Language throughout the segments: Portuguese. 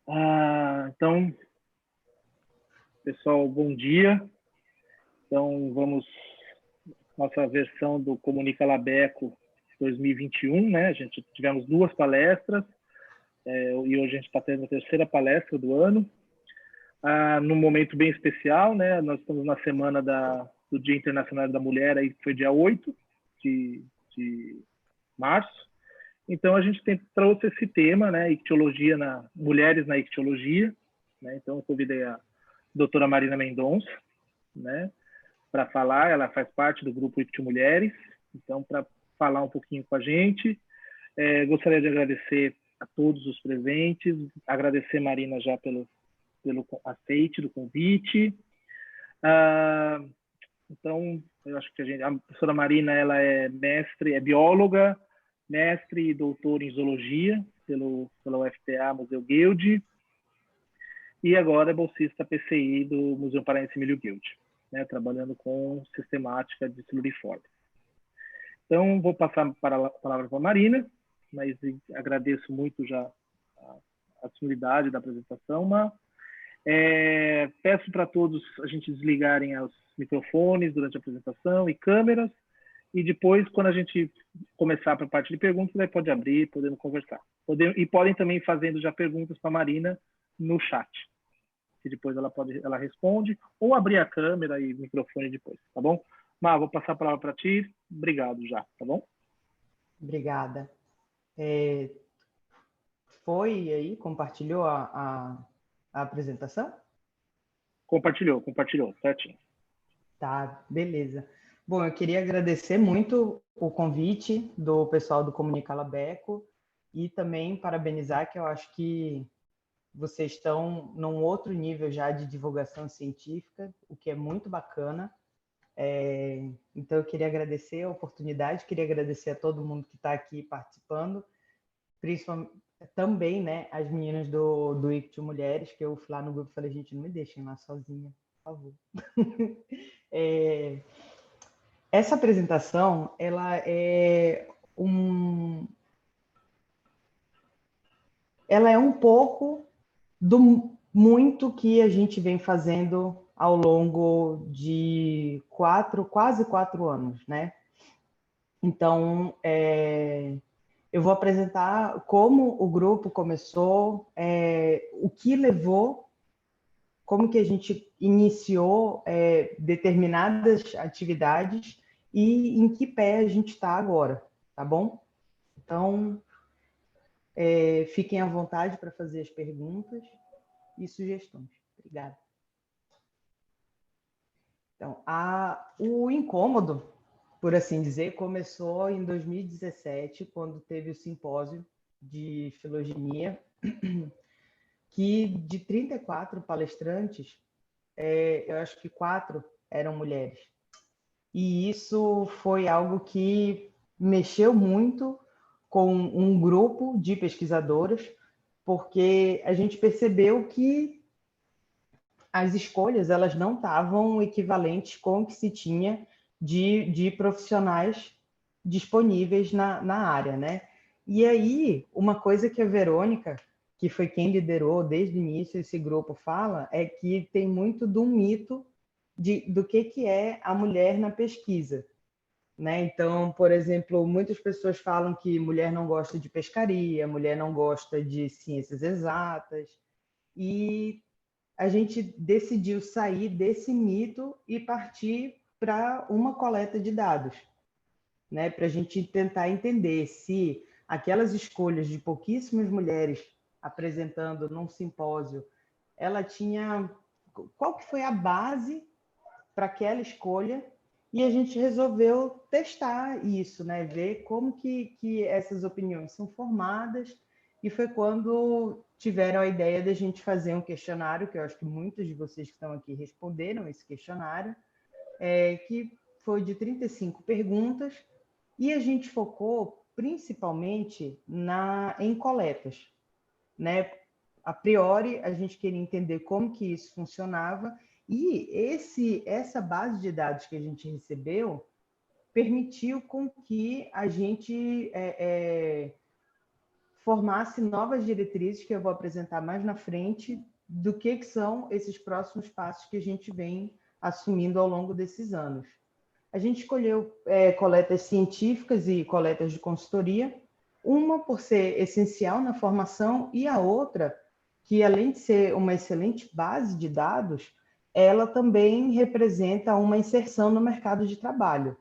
Então, pessoal, bom dia. Então, vamos nossa versão do Comunica Labeco 2021, né? A gente tivemos 2 palestras e hoje a gente está tendo a 3ª palestra do ano. Num momento bem especial, né? Nós estamos na semana do Dia Internacional da Mulher, aí foi dia 8 de março. Então, a gente trouxe esse tema, né? Ictiologia, mulheres na ictiologia. Né? Então, eu convidei a doutora Marina Mendonça, né? Para falar, ela faz parte do grupo Ictio Mulheres, então, para falar um pouquinho com a gente. Gostaria de agradecer a todos os presentes, agradecer, Marina, já pelo aceite do convite. Então, eu acho que a professora Marina, ela é bióloga, mestre e doutora em zoologia pela UFPA Museu Guild, e agora é bolsista PCI do Museu Paraense Emílio Guild, né, trabalhando com sistemática de siluriforme. Então, vou passar a palavra para a Marina, mas agradeço muito já a disponibilidade da apresentação. Peço para todos a gente desligarem os microfones durante a apresentação e câmeras, e depois, quando a gente começar para a parte de perguntas, aí pode abrir, podemos conversar. E podem também fazendo já perguntas para a Marina no chat, que depois ela responde, ou abrir a câmera e microfone depois, tá bom? Mar, vou passar a palavra para ti. Obrigado já, tá bom? Obrigada. Foi aí? Compartilhou a apresentação? Compartilhou, certinho. Tá, beleza. Bom, eu queria agradecer muito o convite do pessoal do Comunica Labeco e também parabenizar, que eu acho que vocês estão num outro nível já de divulgação científica, o que é muito bacana. Então, eu queria agradecer a oportunidade, queria agradecer a todo mundo que está aqui participando, principalmente também, né, as meninas do Ictio Mulheres, que eu fui lá no grupo e falei, gente, não me deixem lá sozinha, por favor. Essa apresentação, ela é um pouco do muito que a gente vem fazendo ao longo de quase 4 anos, né? Então, eu vou apresentar como o grupo começou, o que levou, como que a gente iniciou determinadas atividades e em que pé a gente está agora, tá bom? Então, fiquem à vontade para fazer as perguntas e sugestões. Obrigada. Então, o incômodo, por assim dizer, começou em 2017, quando teve o simpósio de filogenia, que de 34 palestrantes, eu acho que 4 eram mulheres. E isso foi algo que mexeu muito com um grupo de pesquisadoras, porque a gente percebeu que as escolhas elas não estavam equivalentes com o que se tinha de profissionais disponíveis na área, né? E aí, uma coisa que a Verônica, que foi quem liderou desde o início esse grupo, fala, é que tem muito do mito do que é a mulher na pesquisa. Né? Então, por exemplo, muitas pessoas falam que mulher não gosta de pescaria, mulher não gosta de ciências exatas, e a gente decidiu sair desse mito e partir para uma coleta de dados, né? Para a gente tentar entender se aquelas escolhas de pouquíssimas mulheres apresentando num simpósio, ela tinha... Qual que foi a base para aquela escolha? E a gente resolveu testar isso, né? Ver como que essas opiniões são formadas, e foi quando tiveram a ideia de a gente fazer um questionário, que eu acho que muitos de vocês que estão aqui responderam esse questionário, que foi de 35 perguntas, e a gente focou principalmente em coletas, né? A priori, a gente queria entender como que isso funcionava, e essa base de dados que a gente recebeu permitiu com que a gente formasse novas diretrizes, que eu vou apresentar mais na frente, do que são esses próximos passos que a gente vem assumindo ao longo desses anos. A gente escolheu coletas científicas e coletas de consultoria, uma por ser essencial na formação e a outra, que além de ser uma excelente base de dados, ela também representa uma inserção no mercado de trabalho.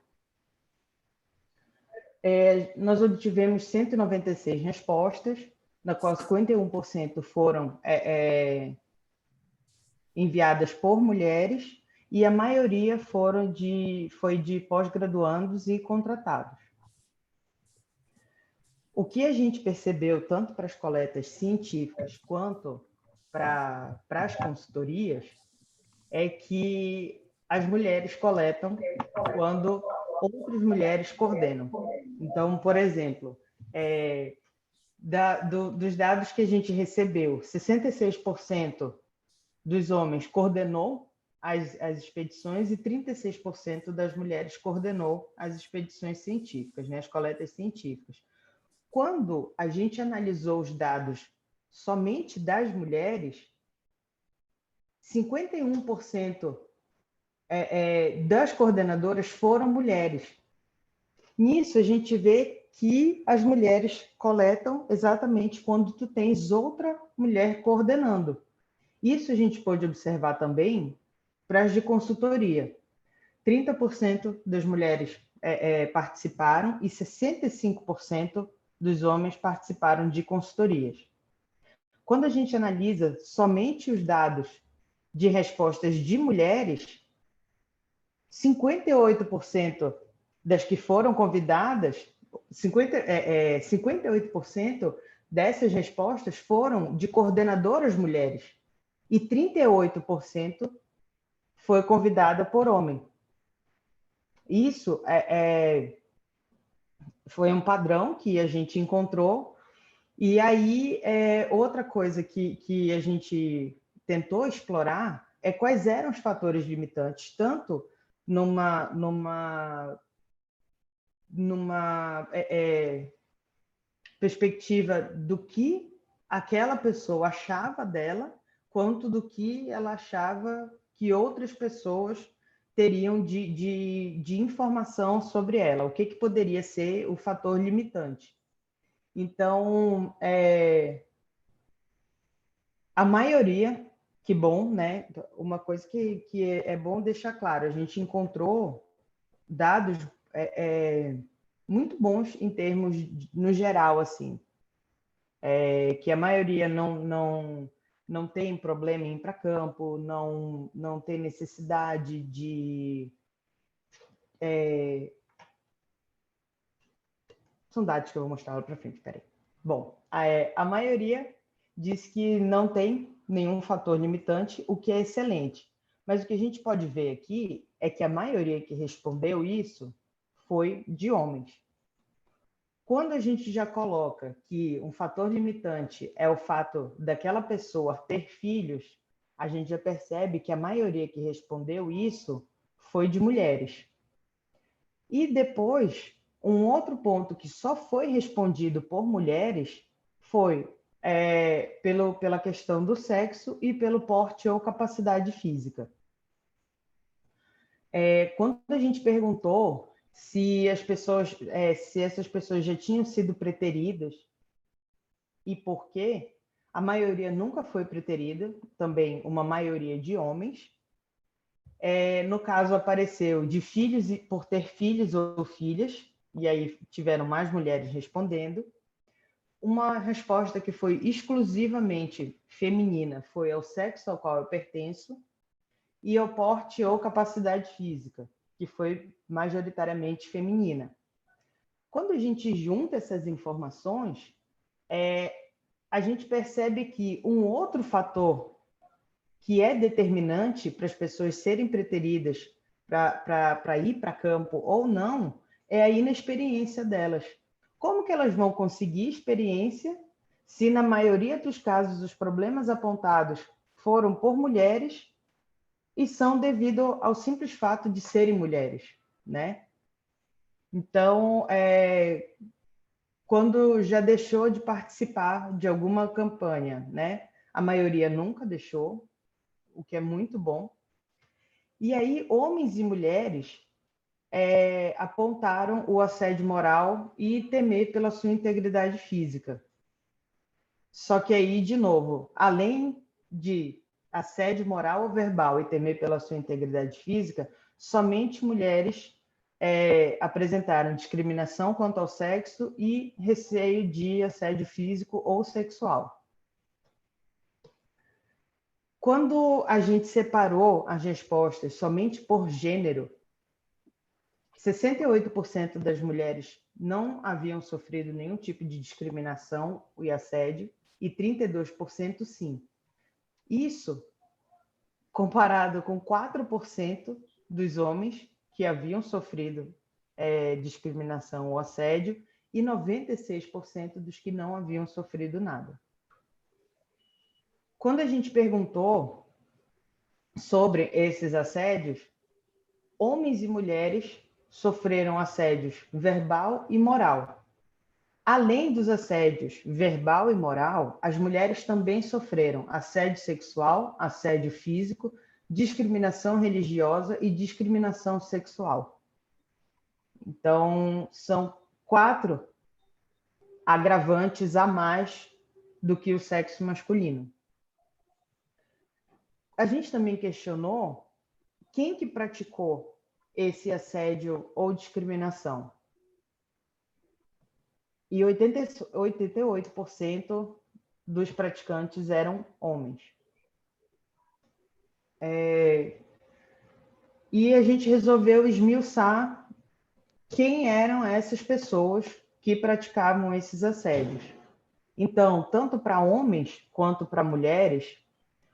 Nós obtivemos 196 respostas, na qual 51% foram enviadas por mulheres e a maioria foi de pós-graduandos e contratados. O que a gente percebeu, tanto para as coletas científicas quanto para as consultorias, é que as mulheres coletam quando outras mulheres coordenam. Então, por exemplo, dos dados que a gente recebeu, 66% dos homens coordenou as expedições e 36% das mulheres coordenou as expedições científicas, né, as coletas científicas. Quando a gente analisou os dados somente das mulheres, 51% das coordenadoras foram mulheres. Nisso, a gente vê que as mulheres coletam exatamente quando tu tens outra mulher coordenando. Isso a gente pode observar também para as de consultoria. 30% das mulheres participaram e 65% dos homens participaram de consultorias. Quando a gente analisa somente os dados de respostas de mulheres, 58% das que foram convidadas, 58% dessas respostas foram de coordenadoras mulheres e 38% foi convidada por homem. Isso foi um padrão que a gente encontrou. E aí, outra coisa que a gente tentou explorar é quais eram os fatores limitantes, tanto numa perspectiva do que aquela pessoa achava dela, quanto do que ela achava que outras pessoas teriam de informação sobre ela, o que poderia ser o fator limitante. Então, a maioria, que bom, né? Uma coisa que é bom deixar claro, a gente encontrou dados muito bons em termos, no geral, assim, que a maioria não tem problema em ir para campo, não tem necessidade de... São dados que eu vou mostrar lá para frente, peraí. Bom, a maioria diz que não tem nenhum fator limitante, o que é excelente. Mas o que a gente pode ver aqui é que a maioria que respondeu isso foi de homens. Quando a gente já coloca que um fator limitante é o fato daquela pessoa ter filhos, a gente já percebe que a maioria que respondeu isso foi de mulheres. E depois, um outro ponto que só foi respondido por mulheres foi pela questão do sexo e pelo porte ou capacidade física. Quando a gente perguntou se essas pessoas já tinham sido preteridas e por quê, a maioria nunca foi preterida, também uma maioria de homens. No caso, apareceu de filhos, por ter filhos ou filhas, e aí tiveram mais mulheres respondendo. Uma resposta que foi exclusivamente feminina foi ao sexo ao qual eu pertenço e ao porte ou capacidade física, que foi majoritariamente feminina. Quando a gente junta essas informações, a gente percebe que um outro fator que é determinante para as pessoas serem preteridas para ir para campo ou não é a inexperiência delas. Como que elas vão conseguir experiência se, na maioria dos casos, os problemas apontados foram por mulheres e são devido ao simples fato de serem mulheres, né? Então, quando já deixou de participar de alguma campanha, né? A maioria nunca deixou, o que é muito bom. E aí, homens e mulheres apontaram o assédio moral e temer pela sua integridade física. Só que aí, de novo, além de assédio moral ou verbal e temer pela sua integridade física, somente mulheres apresentaram discriminação quanto ao sexo e receio de assédio físico ou sexual. Quando a gente separou as respostas somente por gênero, 68% das mulheres não haviam sofrido nenhum tipo de discriminação e assédio, e 32% sim. Isso comparado com 4% dos homens que haviam sofrido discriminação ou assédio e 96% dos que não haviam sofrido nada. Quando a gente perguntou sobre esses assédios, homens e mulheres sofreram assédios verbal e moral. Além dos assédios verbal e moral, as mulheres também sofreram assédio sexual, assédio físico, discriminação religiosa e discriminação sexual. Então, são 4 agravantes a mais do que o sexo masculino. A gente também questionou quem que praticou esse assédio ou discriminação. E 88% dos praticantes eram homens. E a gente resolveu esmiuçar quem eram essas pessoas que praticavam esses assédios. Então, tanto para homens quanto para mulheres,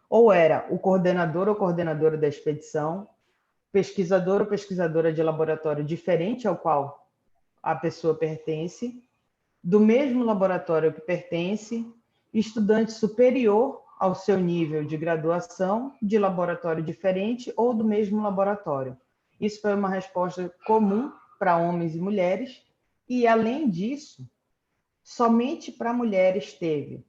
ou era o coordenador ou coordenadora da expedição, pesquisador ou pesquisadora de laboratório diferente ao qual a pessoa pertence, do mesmo laboratório que pertence, estudante superior ao seu nível de graduação, de laboratório diferente ou do mesmo laboratório. Isso foi uma resposta comum para homens e mulheres, e, além disso, somente para mulheres teve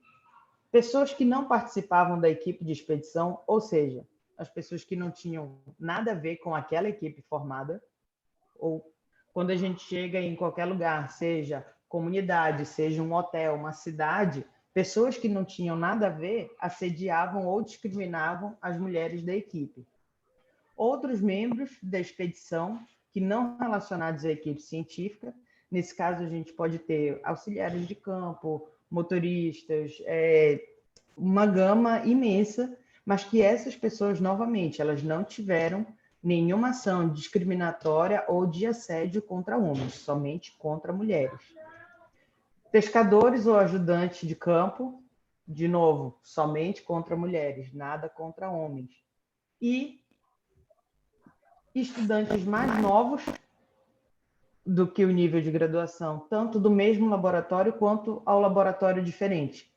pessoas que não participavam da equipe de expedição, ou seja, as pessoas que não tinham nada a ver com aquela equipe formada, ou quando a gente chega em qualquer lugar, seja comunidade, seja um hotel, uma cidade, pessoas que não tinham nada a ver assediavam ou discriminavam as mulheres da equipe. Outros membros da expedição, que não relacionados à equipe científica, nesse caso a gente pode ter auxiliares de campo, motoristas, uma gama imensa, mas que essas pessoas, novamente, elas não tiveram nenhuma ação discriminatória ou de assédio contra homens, somente contra mulheres. Pescadores ou ajudantes de campo, de novo, somente contra mulheres, nada contra homens. E estudantes mais novos do que o nível de graduação, tanto do mesmo laboratório quanto ao laboratório diferente.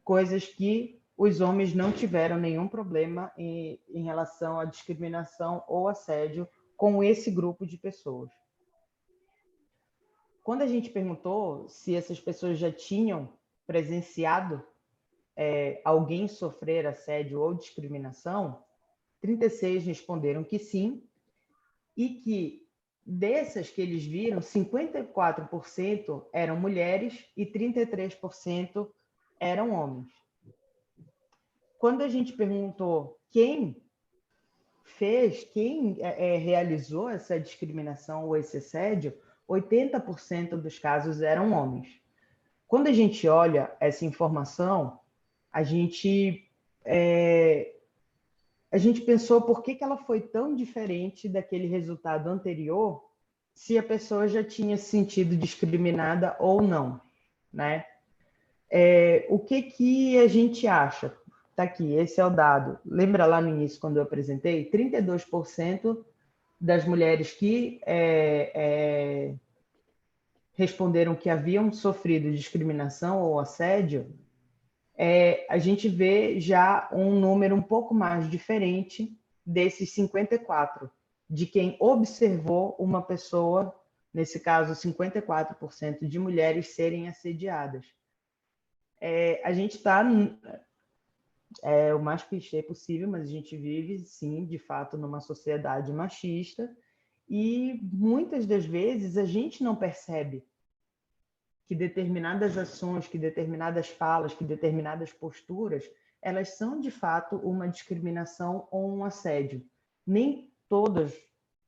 Coisas que os homens não tiveram nenhum problema em relação à discriminação ou assédio com esse grupo de pessoas. Quando a gente perguntou se essas pessoas já tinham presenciado alguém sofrer assédio ou discriminação, 36 responderam que sim, e que dessas que eles viram, 54% eram mulheres e 33% eram homens. Quando a gente perguntou quem realizou essa discriminação ou esse assédio, 80% dos casos eram homens. Quando a gente olha essa informação, a gente pensou por que ela foi tão diferente daquele resultado anterior, se a pessoa já tinha se sentido discriminada ou não, né? O que a gente acha? Está aqui, esse é o dado. Lembra lá no início, quando eu apresentei? 32% das mulheres que responderam que haviam sofrido discriminação ou assédio, a gente vê já um número um pouco mais diferente desses 54, de quem observou uma pessoa nesse caso 54% de mulheres serem assediadas. A gente está o mais clichê possível, mas a gente vive, sim, de fato, numa sociedade machista e muitas das vezes a gente não percebe que determinadas ações, que determinadas falas, que determinadas posturas, elas são de fato uma discriminação ou um assédio. Nem todas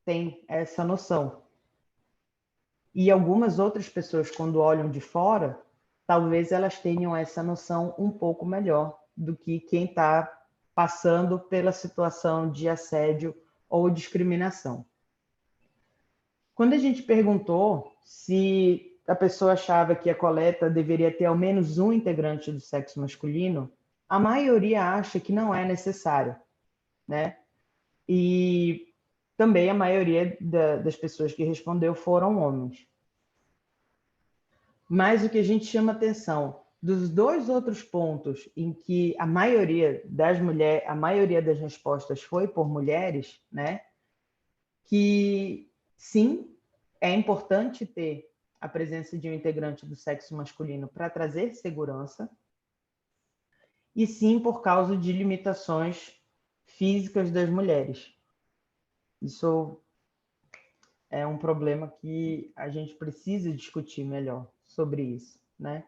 têm essa noção. E algumas outras pessoas, quando olham de fora, talvez elas tenham essa noção um pouco melhor do que quem está passando pela situação de assédio ou discriminação. Quando a gente perguntou se a pessoa achava que a coleta deveria ter ao menos um integrante do sexo masculino, a maioria acha que não é necessário, né? E também a maioria das pessoas que respondeu foram homens. Mas o que a gente chama atenção dos dois outros pontos em que a maioria das respostas foi por mulheres, né? Que sim, é importante ter a presença de um integrante do sexo masculino para trazer segurança, e sim por causa de limitações físicas das mulheres. Isso é um problema que a gente precisa discutir melhor sobre isso, né?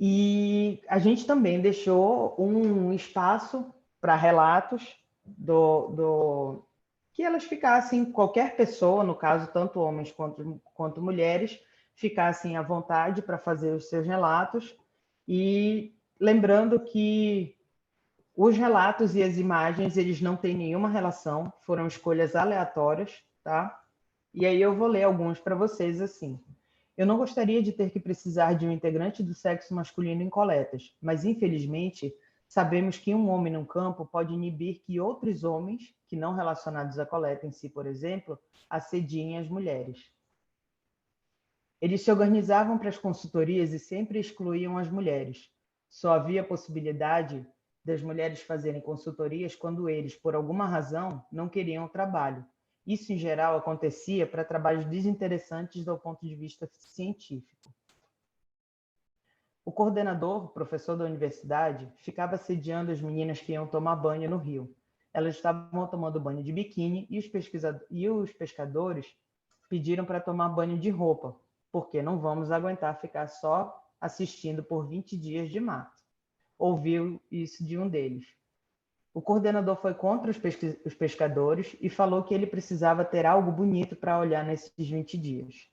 E a gente também deixou um espaço para relatos que elas ficassem, qualquer pessoa, no caso, tanto homens quanto mulheres, ficassem à vontade para fazer os seus relatos. E lembrando que os relatos e as imagens, eles não têm nenhuma relação, foram escolhas aleatórias, tá? E aí eu vou ler alguns para vocês assim. Eu não gostaria de ter que precisar de um integrante do sexo masculino em coletas, mas infelizmente sabemos que um homem no campo pode inibir que outros homens, que não relacionados à coleta em si, por exemplo, assediem as mulheres. Eles se organizavam para as consultorias e sempre excluíam as mulheres. Só havia possibilidade das mulheres fazerem consultorias quando eles, por alguma razão, não queriam o trabalho. Isso, em geral, acontecia para trabalhos desinteressantes do ponto de vista científico. O coordenador, professor da universidade, ficava assediando as meninas que iam tomar banho no rio. Elas estavam tomando banho de biquíni e os pescadores pediram para tomar banho de roupa, porque não vamos aguentar ficar só assistindo por 20 dias de mato. Ouviu isso de um deles. O coordenador foi contra os pescadores e falou que ele precisava ter algo bonito para olhar nesses 20 dias.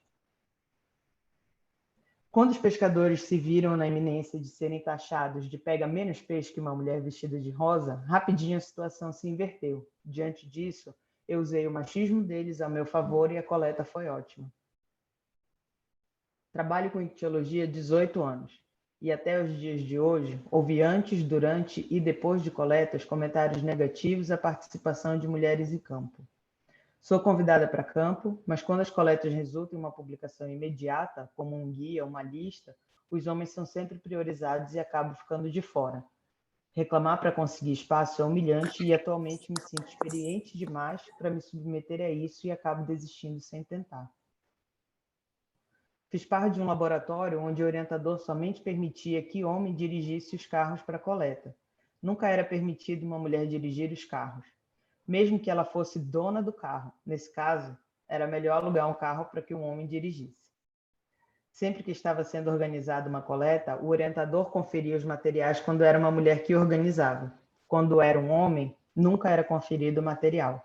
Quando os pescadores se viram na iminência de serem taxados de pega menos peixe que uma mulher vestida de rosa, rapidinho a situação se inverteu. Diante disso, eu usei o machismo deles a meu favor e a coleta foi ótima. Trabalho com ictiologia há 18 anos. E até os dias de hoje, houve antes, durante e depois de coletas comentários negativos à participação de mulheres em campo. Sou convidada para campo, mas quando as coletas resultam em uma publicação imediata, como um guia, uma lista, os homens são sempre priorizados e acabam ficando de fora. Reclamar para conseguir espaço é humilhante e atualmente me sinto experiente demais para me submeter a isso e acabo desistindo sem tentar. Fiz parte de um laboratório onde o orientador somente permitia que homem dirigisse os carros para coleta. Nunca era permitido uma mulher dirigir os carros, mesmo que ela fosse dona do carro. Nesse caso, era melhor alugar um carro para que um homem dirigisse. Sempre que estava sendo organizada uma coleta, o orientador conferia os materiais quando era uma mulher que organizava. Quando era um homem, nunca era conferido o material.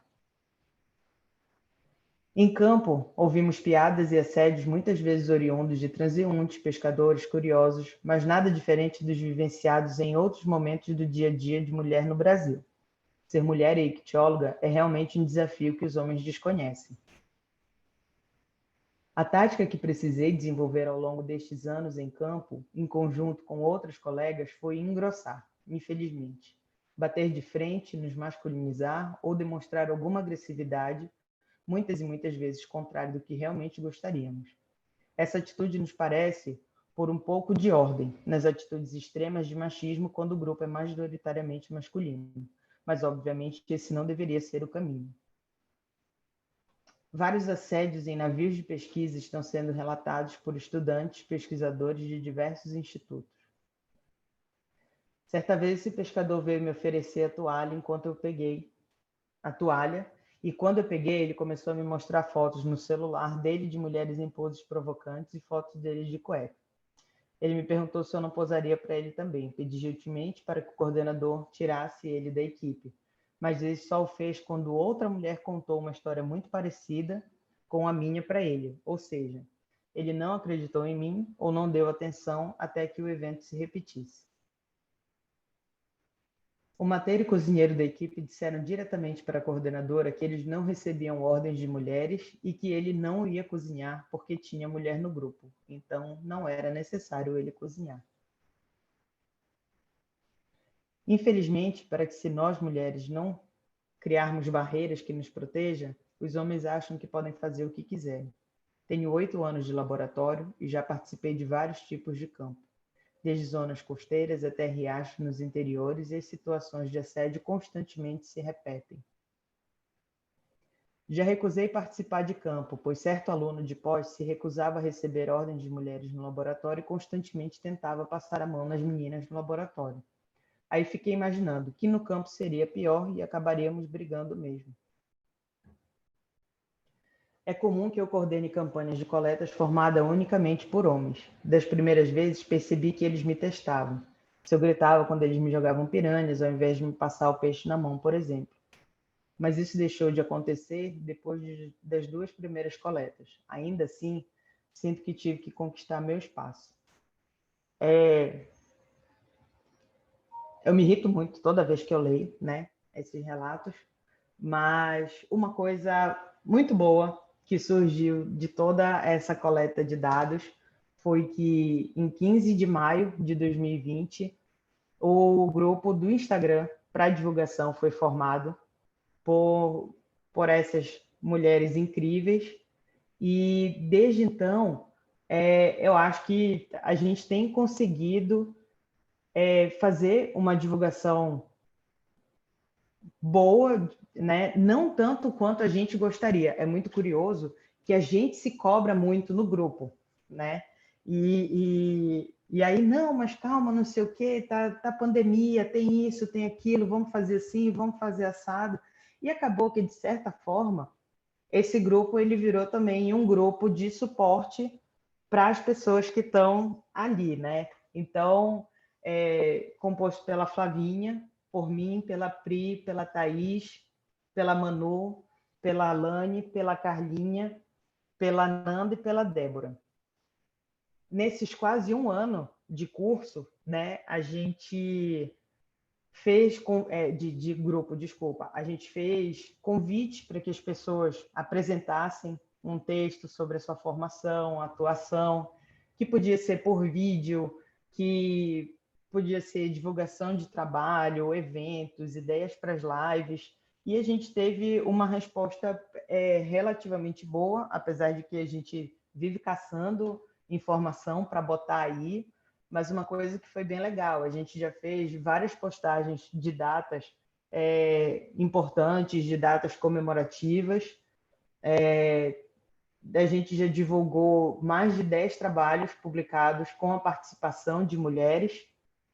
Em campo, ouvimos piadas e assédios muitas vezes oriundos de transeuntes, pescadores, curiosos, mas nada diferente dos vivenciados em outros momentos do dia a dia de mulher no Brasil. Ser mulher e ictióloga é realmente um desafio que os homens desconhecem. A tática que precisei desenvolver ao longo destes anos em campo, em conjunto com outras colegas, foi engrossar, infelizmente. Bater de frente, nos masculinizar ou demonstrar alguma agressividade, muitas e muitas vezes contrário do que realmente gostaríamos. Essa atitude nos parece por um pouco de ordem nas atitudes extremas de machismo quando o grupo é majoritariamente masculino. Mas, obviamente, esse não deveria ser o caminho. Vários assédios em navios de pesquisa estão sendo relatados por estudantes, pesquisadores de diversos institutos. Certa vez, esse pescador veio me oferecer a toalha enquanto eu peguei a toalha, e quando eu peguei, ele começou a me mostrar fotos no celular dele de mulheres em poses provocantes e fotos dele de cueca. Ele me perguntou se eu não posaria para ele também. Pedi gentilmente para que o coordenador tirasse ele da equipe, mas ele só o fez quando outra mulher contou uma história muito parecida com a minha para ele. Ou seja, ele não acreditou em mim ou não deu atenção até que o evento se repetisse. O mateiro e cozinheiro da equipe disseram diretamente para a coordenadora que eles não recebiam ordens de mulheres e que ele não ia cozinhar porque tinha mulher no grupo, então não era necessário ele cozinhar. Infelizmente, para que se nós mulheres não criarmos barreiras que nos protejam, os homens acham que podem fazer o que quiserem. Tenho 8 anos de laboratório e já participei de vários tipos de campo, desde zonas costeiras até riachos nos interiores, e as situações de assédio constantemente se repetem. Já recusei participar de campo, pois certo aluno de pós se recusava a receber ordens de mulheres no laboratório e constantemente tentava passar a mão nas meninas no laboratório. Aí fiquei imaginando que no campo seria pior e acabaríamos brigando mesmo. É comum que eu coordene campanhas de coletas formadas unicamente por homens. Das primeiras vezes, percebi que eles me testavam. Se eu gritava quando eles me jogavam piranhas, ao invés de me passar o peixe na mão, por exemplo. Mas isso deixou de acontecer depois das 2 primeiras coletas. Ainda assim, sinto que tive que conquistar meu espaço. Eu me irrito muito toda vez que eu leio, né, esses relatos, mas uma coisa muito boa que surgiu de toda essa coleta de dados foi que em 15 de maio de 2020, o grupo do Instagram para divulgação foi formado por essas mulheres incríveis, e desde então eu acho que a gente tem conseguido fazer uma divulgação boa, né? Não tanto quanto a gente gostaria. É muito curioso que a gente se cobra muito no grupo, né? E aí, não, mas calma, não sei o quê, tá pandemia, tem isso, tem aquilo, vamos fazer assim, vamos fazer assado. E acabou que, de certa forma, esse grupo ele virou também um grupo de suporte para as pessoas que estão ali, né? Então, composto pela Flavinha, por mim, pela Pri, pela Thaís, pela Manu, pela Alane, pela Carlinha, pela Nanda e pela Débora. Nesses quase um ano de curso, né, a gente fez de grupo, desculpa, a gente fez convite para que as pessoas apresentassem um texto sobre a sua formação, atuação, que podia ser por vídeo, que podia ser divulgação de trabalho, eventos, ideias para as lives, e a gente teve uma resposta relativamente boa, apesar de que a gente vive caçando informação para botar aí, mas uma coisa que foi bem legal, a gente já fez várias postagens de datas importantes, de datas comemorativas, a gente já divulgou mais de 10 trabalhos publicados com a participação de mulheres,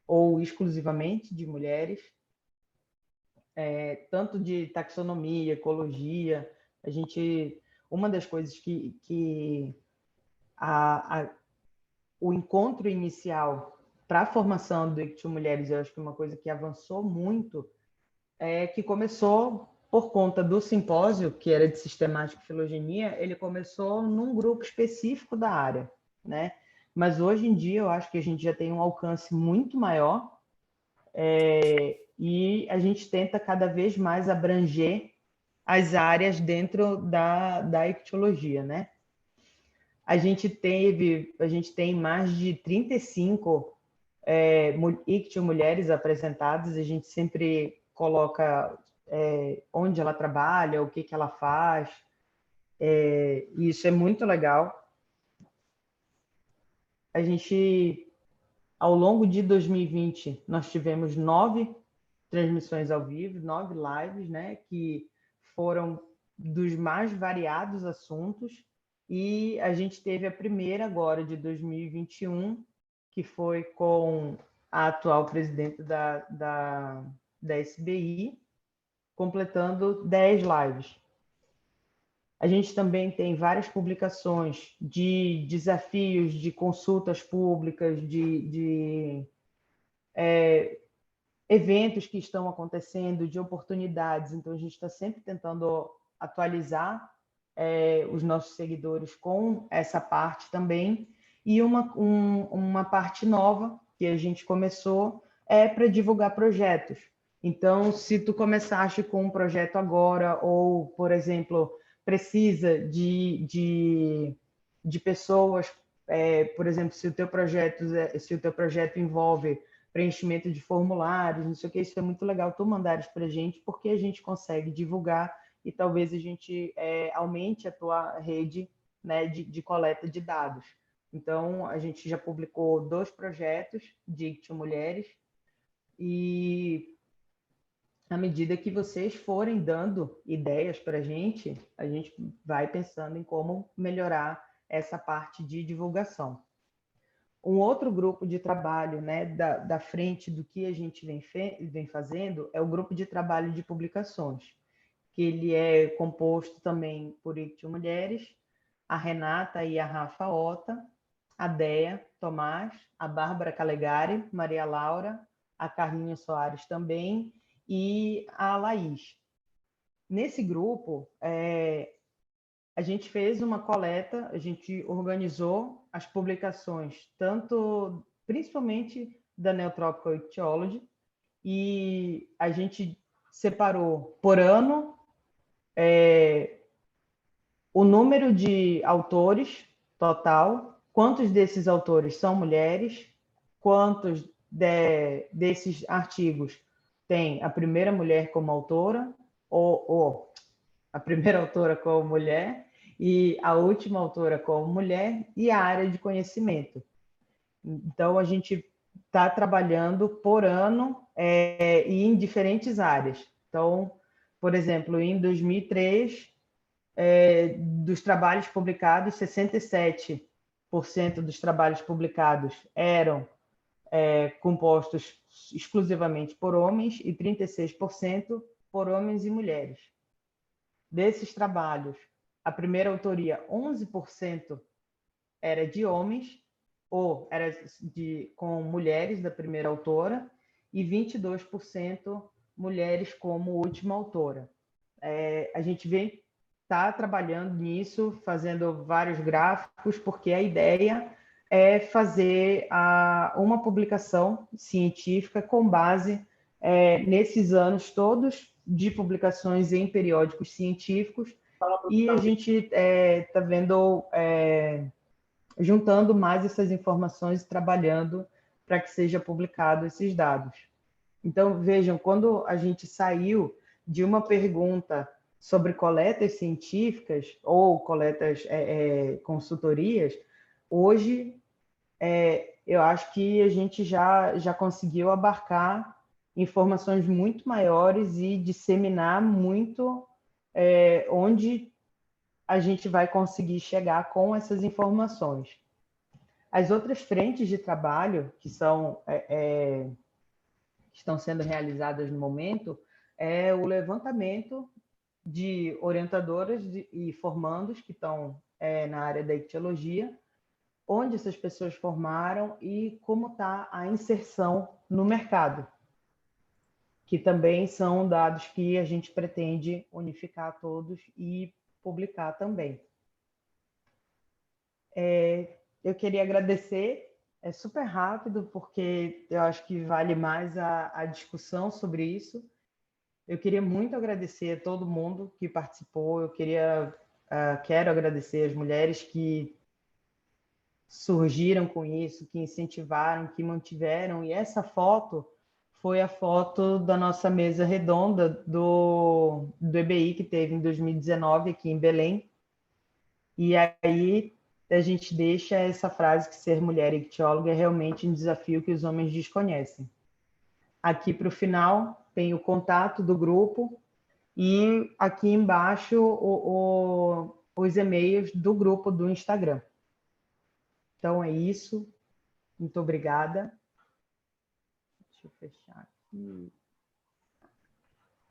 ou exclusivamente de mulheres, tanto de taxonomia, ecologia. Uma das coisas que o encontro inicial para a formação do Ictio Mulheres, eu acho que uma coisa que avançou muito que começou por conta do simpósio, que era de sistemática e filogenia, ele começou num grupo específico da área, né? Mas hoje em dia eu acho que a gente já tem um alcance muito maior e a gente tenta cada vez mais abranger as áreas dentro da ictiologia, né? A gente tem mais de 35 ictio mulheres apresentadas, a gente sempre coloca onde ela trabalha, o que ela faz, e isso é muito legal. A gente, ao longo de 2020, nós tivemos 9 transmissões ao vivo, 9 lives, né, que foram dos mais variados assuntos, e a gente teve a primeira agora de 2021, que foi com a atual presidente da SBI, completando 10 lives. A gente também tem várias publicações de desafios, de consultas públicas, de eventos que estão acontecendo, de oportunidades. Então, a gente está sempre tentando atualizar os nossos seguidores com essa parte também. E uma parte nova que a gente começou é para divulgar projetos. Então, se tu começaste com um projeto agora, ou, por exemplo, precisa de pessoas, por exemplo, se o teu projeto envolve preenchimento de formulários, não sei o que, isso é muito legal tu mandares para a gente, porque a gente consegue divulgar e talvez a gente aumente a tua rede, né, de coleta de dados. Então, a gente já publicou 2 projetos de ICT Mulheres, e à medida que vocês forem dando ideias para a gente vai pensando em como melhorar essa parte de divulgação. Um outro grupo de trabalho, né, da frente do que a gente vem fazendo é o grupo de trabalho de publicações, que ele é composto também por ICT Mulheres, a Renata e a Rafa Ota, a Déia Tomás, a Bárbara Calegari, Maria Laura, a Carlinha Soares também e a Laís. Nesse grupo, a gente fez uma coleta, a gente organizou as publicações, principalmente da Neotropical Ichthyology, e a gente separou por ano o número de autores total, quantos desses autores são mulheres, quantos desses artigos tem a primeira mulher como autora, ou a primeira autora como mulher, e a última autora como mulher, e a área de conhecimento. Então, a gente está trabalhando por ano e em diferentes áreas. Então, por exemplo, em 2003, dos trabalhos publicados, 67% dos trabalhos publicados eram compostos exclusivamente por homens e 36% por homens e mulheres. Desses trabalhos, a primeira autoria, 11% era de homens, ou era com mulheres da primeira autora, e 22% mulheres como última autora. A gente está trabalhando nisso, fazendo vários gráficos, porque a ideia é fazer uma publicação científica com base nesses anos todos de publicações em periódicos científicos, e a gente está vendo, juntando mais essas informações e trabalhando para que seja publicado esses dados. Então, vejam, quando a gente saiu de uma pergunta sobre coletas científicas ou coletas, consultorias, hoje eu acho que a gente já conseguiu abarcar informações muito maiores e disseminar muito onde a gente vai conseguir chegar com essas informações. As outras frentes de trabalho que estão sendo realizadas no momento é o levantamento de orientadoras e formandos que estão na área da ictiologia, onde essas pessoas formaram e como está a inserção no mercado, que também são dados que a gente pretende unificar todos e publicar também. Eu queria agradecer, é super rápido, porque eu acho que vale mais a discussão sobre isso. Eu queria muito agradecer a todo mundo que participou, quero agradecer as mulheres que surgiram com isso, que incentivaram, que mantiveram, e essa foto foi a foto da nossa mesa redonda do EBI que teve em 2019 aqui em Belém. E aí a gente deixa essa frase que ser mulher ictióloga é realmente um desafio que os homens desconhecem. Aqui para o final tem o contato do grupo e aqui embaixo os e-mails do grupo do Instagram. Então é isso. Muito obrigada. Deixa eu fechar aqui.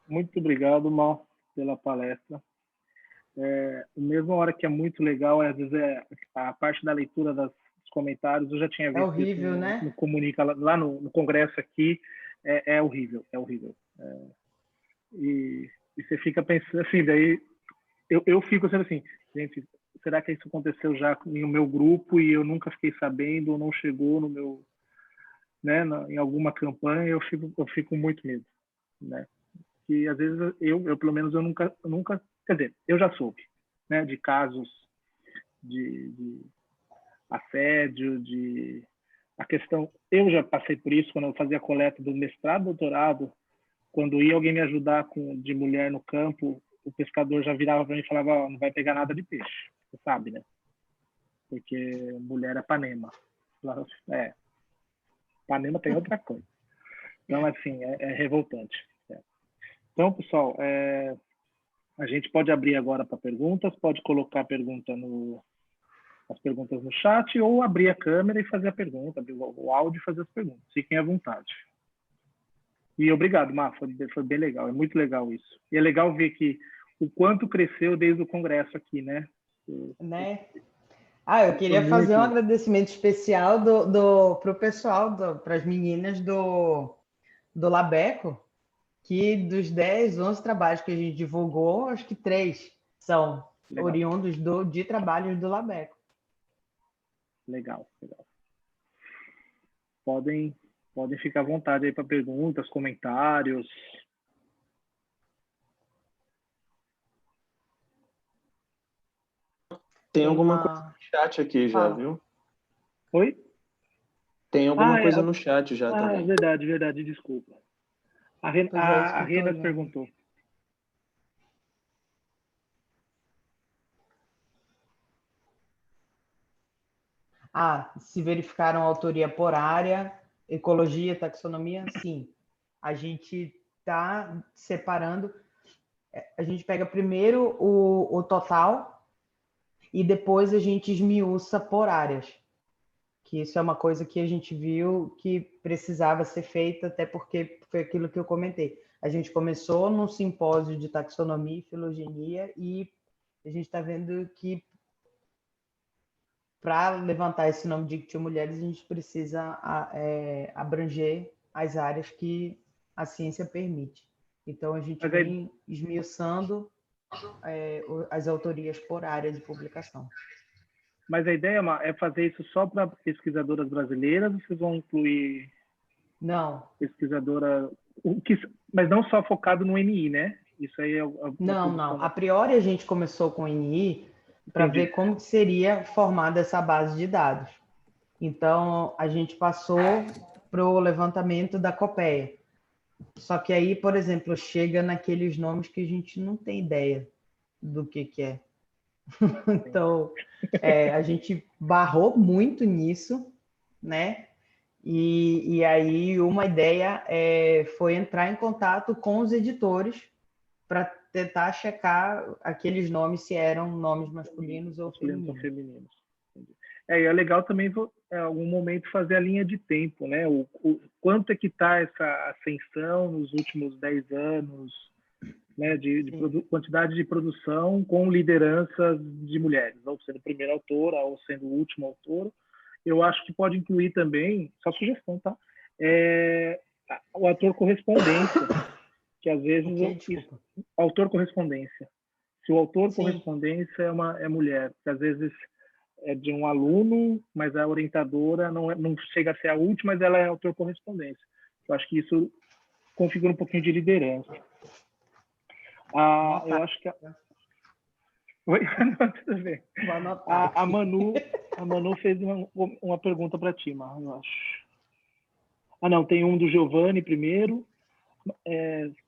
Muito obrigado, Mal, pela palestra. Mesma hora que é muito legal, às vezes a parte da leitura dos comentários, eu já tinha visto horrível, isso né? no Comunica, lá no congresso aqui, é horrível, é horrível. E você fica pensando assim, daí eu fico sendo assim, gente, será que isso aconteceu já no meu grupo e eu nunca fiquei sabendo ou não chegou no meu, né, em alguma campanha? Eu fico com muito medo, né? Que às vezes eu pelo menos eu nunca, quer dizer, eu já soube, né, de casos de assédio, a questão, eu já passei por isso quando eu fazia a coleta do mestrado, doutorado, quando ia alguém me ajudar de mulher no campo, o pescador já virava para mim e falava, oh, não vai pegar nada de peixe, você sabe, né? Porque mulher é panema. Panema tem outra coisa. Então, assim, é revoltante. Então, pessoal, a gente pode abrir agora para perguntas, pode colocar as perguntas no chat ou abrir a câmera e fazer a pergunta, abrir o áudio e fazer as perguntas. Fiquem à vontade. E obrigado, Má, foi bem legal, é muito legal isso. E é legal ver que o quanto cresceu desde o congresso aqui, né? Né? Eu queria fazer um agradecimento especial para o pessoal, para as meninas do Labeco, que dos 10, 11 trabalhos que a gente divulgou, acho que 3 são oriundos de trabalhos do Labeco. Legal. Podem ficar à vontade aí para perguntas, comentários. Tem alguma coisa no chat aqui já, viu? Oi? Tem alguma coisa no chat já também. Verdade, desculpa. A Rena perguntou. Se verificaram autoria por área, ecologia, taxonomia, sim. A gente está separando, a gente pega primeiro o total e depois a gente esmiuça por áreas. Que isso é uma coisa que a gente viu que precisava ser feita, até porque foi aquilo que eu comentei. A gente começou num simpósio de taxonomia e filogenia e a gente está vendo que para levantar esse nome de ICTIO Mulheres, a gente precisa abranger as áreas que a ciência permite. Então, a gente vem esmiuçando as autorias por área de publicação. Mas a ideia é fazer isso só para pesquisadoras brasileiras ou vocês vão incluir pesquisadora... Mas não só focado no NI, né? Isso aí Não. A priori, a gente começou com o NI para ver como seria formada essa base de dados. Então, a gente passou para o levantamento da Copeia. Só que aí, por exemplo, chega naqueles nomes que a gente não tem ideia do que é. Então, a gente barrou muito nisso, né? E aí uma ideia foi entrar em contato com os editores para tentar checar aqueles nomes se eram nomes masculinos ou femininos. É legal também, em algum momento, fazer a linha de tempo, né? O quanto é que está essa ascensão nos últimos 10 anos, né? De quantidade de produção com lideranças de mulheres, ou sendo primeira autora, ou sendo última autora. Eu acho que pode incluir também, só sugestão, tá? O ator correspondência, que às vezes... autor correspondência. Se o autor correspondência é mulher, que às vezes é de um aluno, mas a orientadora não chega a ser a última, mas ela é autor correspondência. Eu acho que isso configura um pouquinho de liderança. Eu acho que... Oi? Tudo bem. A Manu fez uma pergunta para ti, Mar, eu acho. Não, tem um do Giovanni primeiro.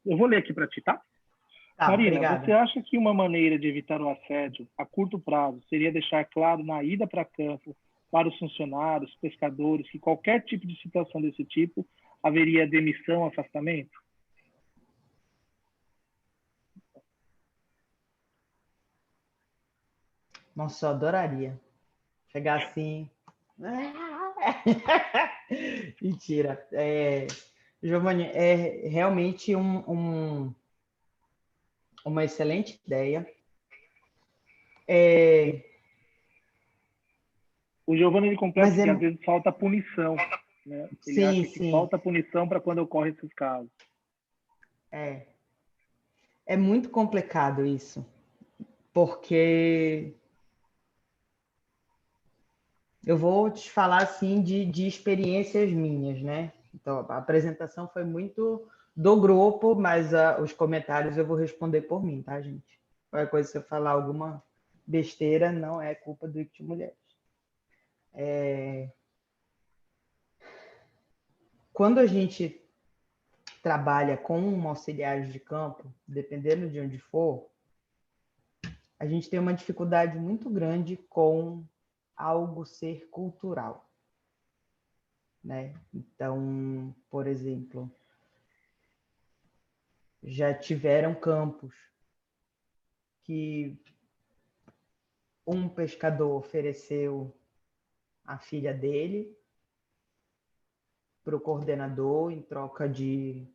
Eu vou ler aqui para ti, tá? Marina, obrigada. Você acha que uma maneira de evitar o assédio a curto prazo seria deixar claro na ida para campo para os funcionários, pescadores, que qualquer tipo de situação desse tipo haveria demissão, afastamento? Nossa, eu adoraria chegar assim. Mentira. Giovanni, é realmente uma excelente ideia. O Giovanni completa que às vezes falta punição. Né? Ele Sim, acha que falta punição para quando ocorre esses casos. É muito complicado isso, porque eu vou te falar assim de experiências minhas, né? Então, a apresentação foi muito do grupo, mas os comentários eu vou responder por mim, tá, gente? Qualquer coisa, se eu falar alguma besteira, não é culpa do ICT Mulheres. Quando a gente trabalha com um auxiliar de campo, dependendo de onde for, a gente tem uma dificuldade muito grande com algo ser cultural, né? Então, por exemplo, já tiveram campos que um pescador ofereceu a filha dele para o coordenador em troca de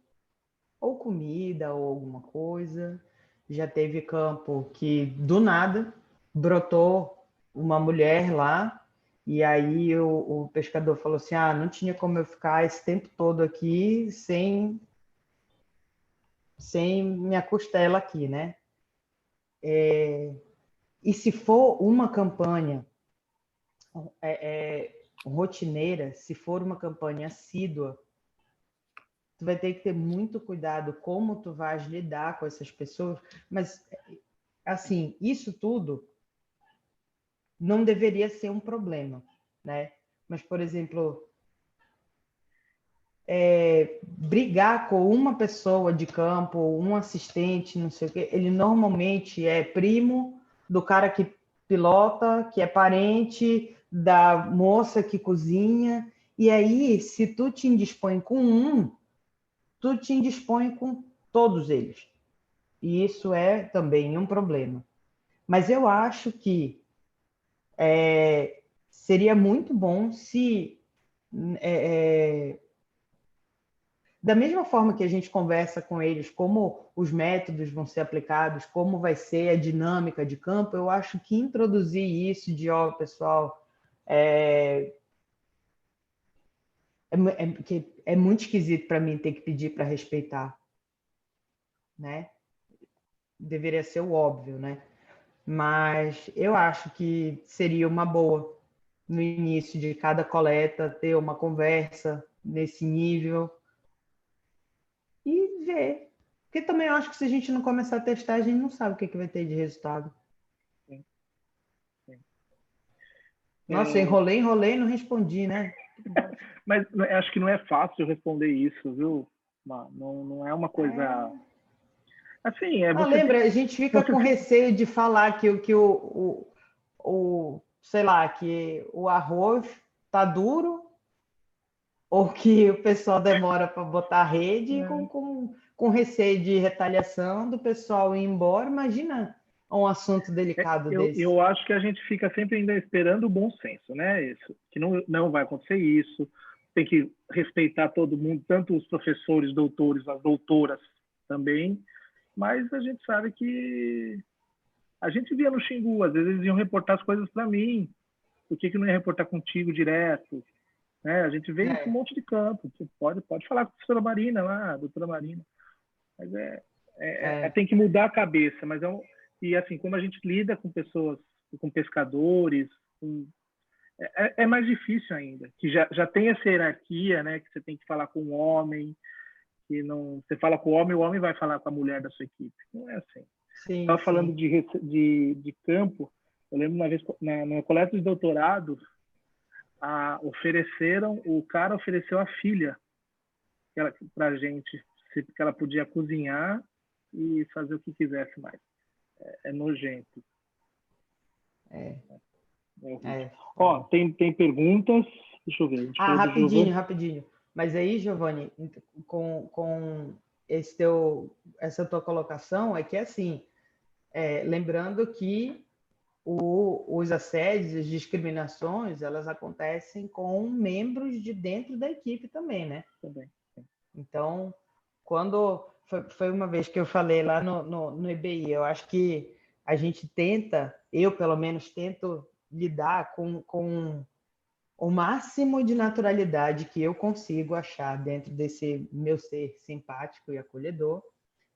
ou comida ou alguma coisa. Já teve campo que do nada brotou uma mulher lá e aí o pescador falou assim: não tinha como eu ficar esse tempo todo aqui sem minha costela aqui, né? E se for uma campanha rotineira, se for uma campanha assídua, tu vai ter que ter muito cuidado como tu vais lidar com essas pessoas, mas assim, isso tudo não deveria ser um problema, né? Mas, por exemplo, brigar com uma pessoa de campo, um assistente, não sei o quê, ele normalmente é primo do cara que pilota, que é parente da moça que cozinha, e aí, se tu te indispõe com um, tu te indispõe com todos eles. E isso é também um problema. Mas eu acho que seria muito bom se, da mesma forma que a gente conversa com eles, como os métodos vão ser aplicados, como vai ser a dinâmica de campo, eu acho que introduzir isso de, pessoal, é muito esquisito para mim ter que pedir para respeitar, né? Deveria ser o óbvio, né? Mas eu acho que seria uma boa no início de cada coleta ter uma conversa nesse nível e ver. Porque também eu acho que se a gente não começar a testar, a gente não sabe o que vai ter de resultado. Sim. Sim. Nossa, enrolei e não respondi, né? Mas acho que não é fácil responder isso, viu? Não é uma coisa... Assim, lembra, a gente fica com receio de falar que sei lá, que o arroz tá duro ou que o pessoal demora para botar a rede com receio de retaliação do pessoal ir embora. Imagina um assunto delicado desse. Eu acho que a gente fica sempre ainda esperando o bom senso, né? Isso, que não vai acontecer isso, tem que respeitar todo mundo, tanto os professores, doutores, as doutoras também, mas a gente sabe que a gente via no Xingu, às vezes eles iam reportar as coisas para mim, por que não ia reportar contigo direto? Né? A gente vê isso um monte de campo, você pode falar com a professora Marina lá, a doutora Marina, mas tem que mudar a cabeça, mas e assim, como a gente lida com pessoas, com pescadores, é mais difícil ainda, que já tem essa hierarquia, né, que você tem que falar com um homem, que não, você fala com o homem vai falar com a mulher da sua equipe, não é assim. Estava falando de campo, eu lembro uma vez, na coleta de doutorado, o cara ofereceu a filha para a gente, que ela podia cozinhar e fazer o que quisesse mais. É nojento. Ó, tem perguntas. Deixa eu ver. Rapidinho. Mas aí, Giovanni, com essa tua colocação, é que assim, lembrando que os assédios, as discriminações, elas acontecem com membros de dentro da equipe também, né? Também. Então, quando foi uma vez que eu falei lá no EBI, eu acho que a gente tenta, eu pelo menos tento lidar com o máximo de naturalidade que eu consigo achar dentro desse meu ser simpático e acolhedor,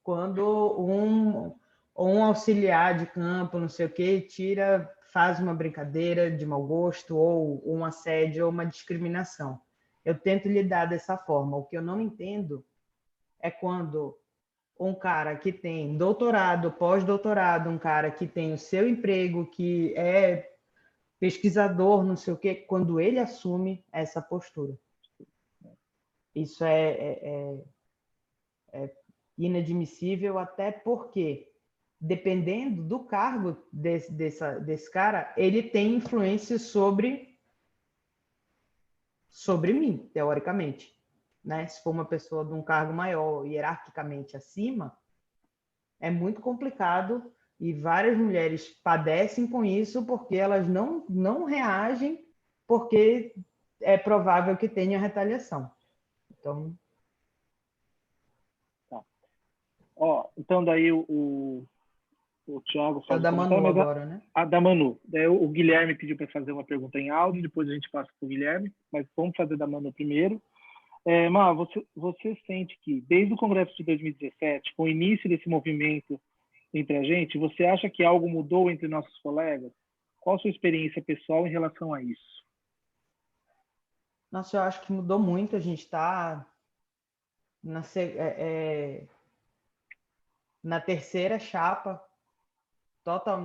quando um auxiliar de campo, não sei o quê, faz uma brincadeira de mau gosto, ou um assédio, ou uma discriminação. Eu tento lidar dessa forma. O que eu não entendo é quando um cara que tem doutorado, pós-doutorado, um cara que tem o seu emprego, que é pesquisador, não sei o quê, quando ele assume essa postura. Isso é inadmissível, até porque, dependendo do cargo desse cara, ele tem influência sobre mim, teoricamente. Né? Se for uma pessoa de um cargo maior, hierarquicamente acima, é muito complicado e várias mulheres padecem com isso porque elas não reagem, porque é provável que tenha retaliação. Então, tá. Então daí o Thiago faz o da Manu agora, né? A da Manu. Daí o Guilherme pediu para fazer uma pergunta em áudio, depois a gente passa para o Guilherme, mas vamos fazer da Manu primeiro. Má, você sente que, desde o Congresso de 2017, com o início desse movimento entre a gente, você acha que algo mudou entre nossos colegas? Qual a sua experiência pessoal em relação a isso? Nossa, eu acho que mudou muito. A gente está na terceira chapa,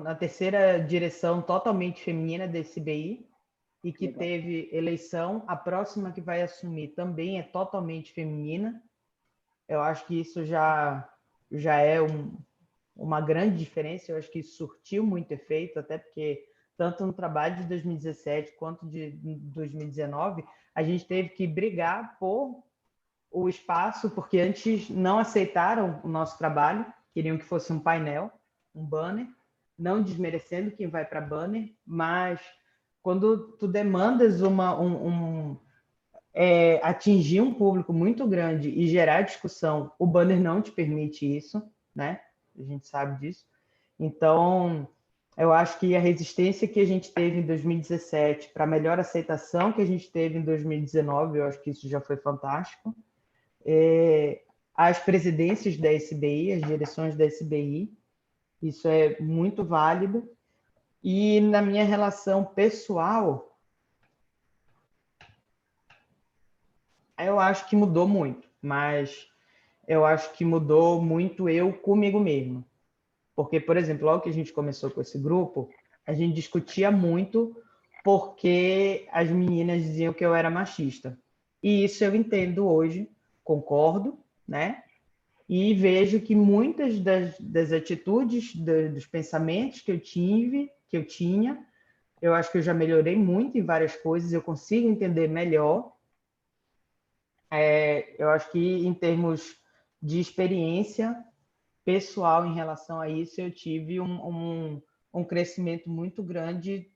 na terceira direção totalmente feminina desse BI, e que teve eleição. A próxima que vai assumir também é totalmente feminina. Eu acho que isso já é uma grande diferença. Eu acho que isso surtiu muito efeito, até porque tanto no trabalho de 2017 quanto de 2019, a gente teve que brigar por o espaço, porque antes não aceitaram o nosso trabalho, queriam que fosse um painel, um banner, não desmerecendo quem vai para banner, mas quando tu demandas atingir um público muito grande e gerar discussão, o banner não te permite isso, né? A gente sabe disso. Então, eu acho que a resistência que a gente teve em 2017 para a melhor aceitação que a gente teve em 2019, eu acho que isso já foi fantástico. As presidências da SBI, as direções da SBI, isso é muito válido. E na minha relação pessoal, eu acho que mudou muito, mas eu acho que mudou muito eu comigo mesmo. Porque, por exemplo, logo que a gente começou com esse grupo, a gente discutia muito porque as meninas diziam que eu era machista. E isso eu entendo hoje, concordo, né? E vejo que muitas das atitudes, dos pensamentos que eu tinha, eu acho que eu já melhorei muito em várias coisas, eu consigo entender melhor. Eu acho que em termos de experiência pessoal em relação a isso, eu tive um crescimento muito grande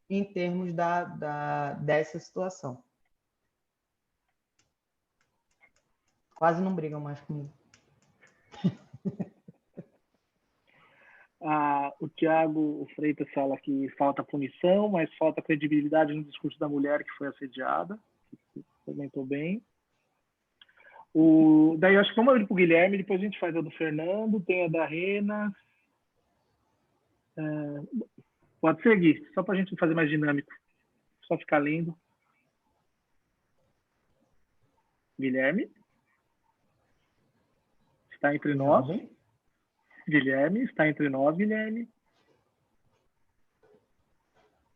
em termos dessa situação. Quase não brigam mais comigo. O Tiago Freitas fala que falta punição, mas falta credibilidade no discurso da mulher que foi assediada. Comentou bem. Daí eu acho que vamos abrir para o Guilherme, depois a gente faz a do Fernando, tem a da Rena. Pode seguir, só para a gente fazer mais dinâmico. Só ficar lindo. Guilherme? Está entre nós? Guilherme, está entre nós, Guilherme?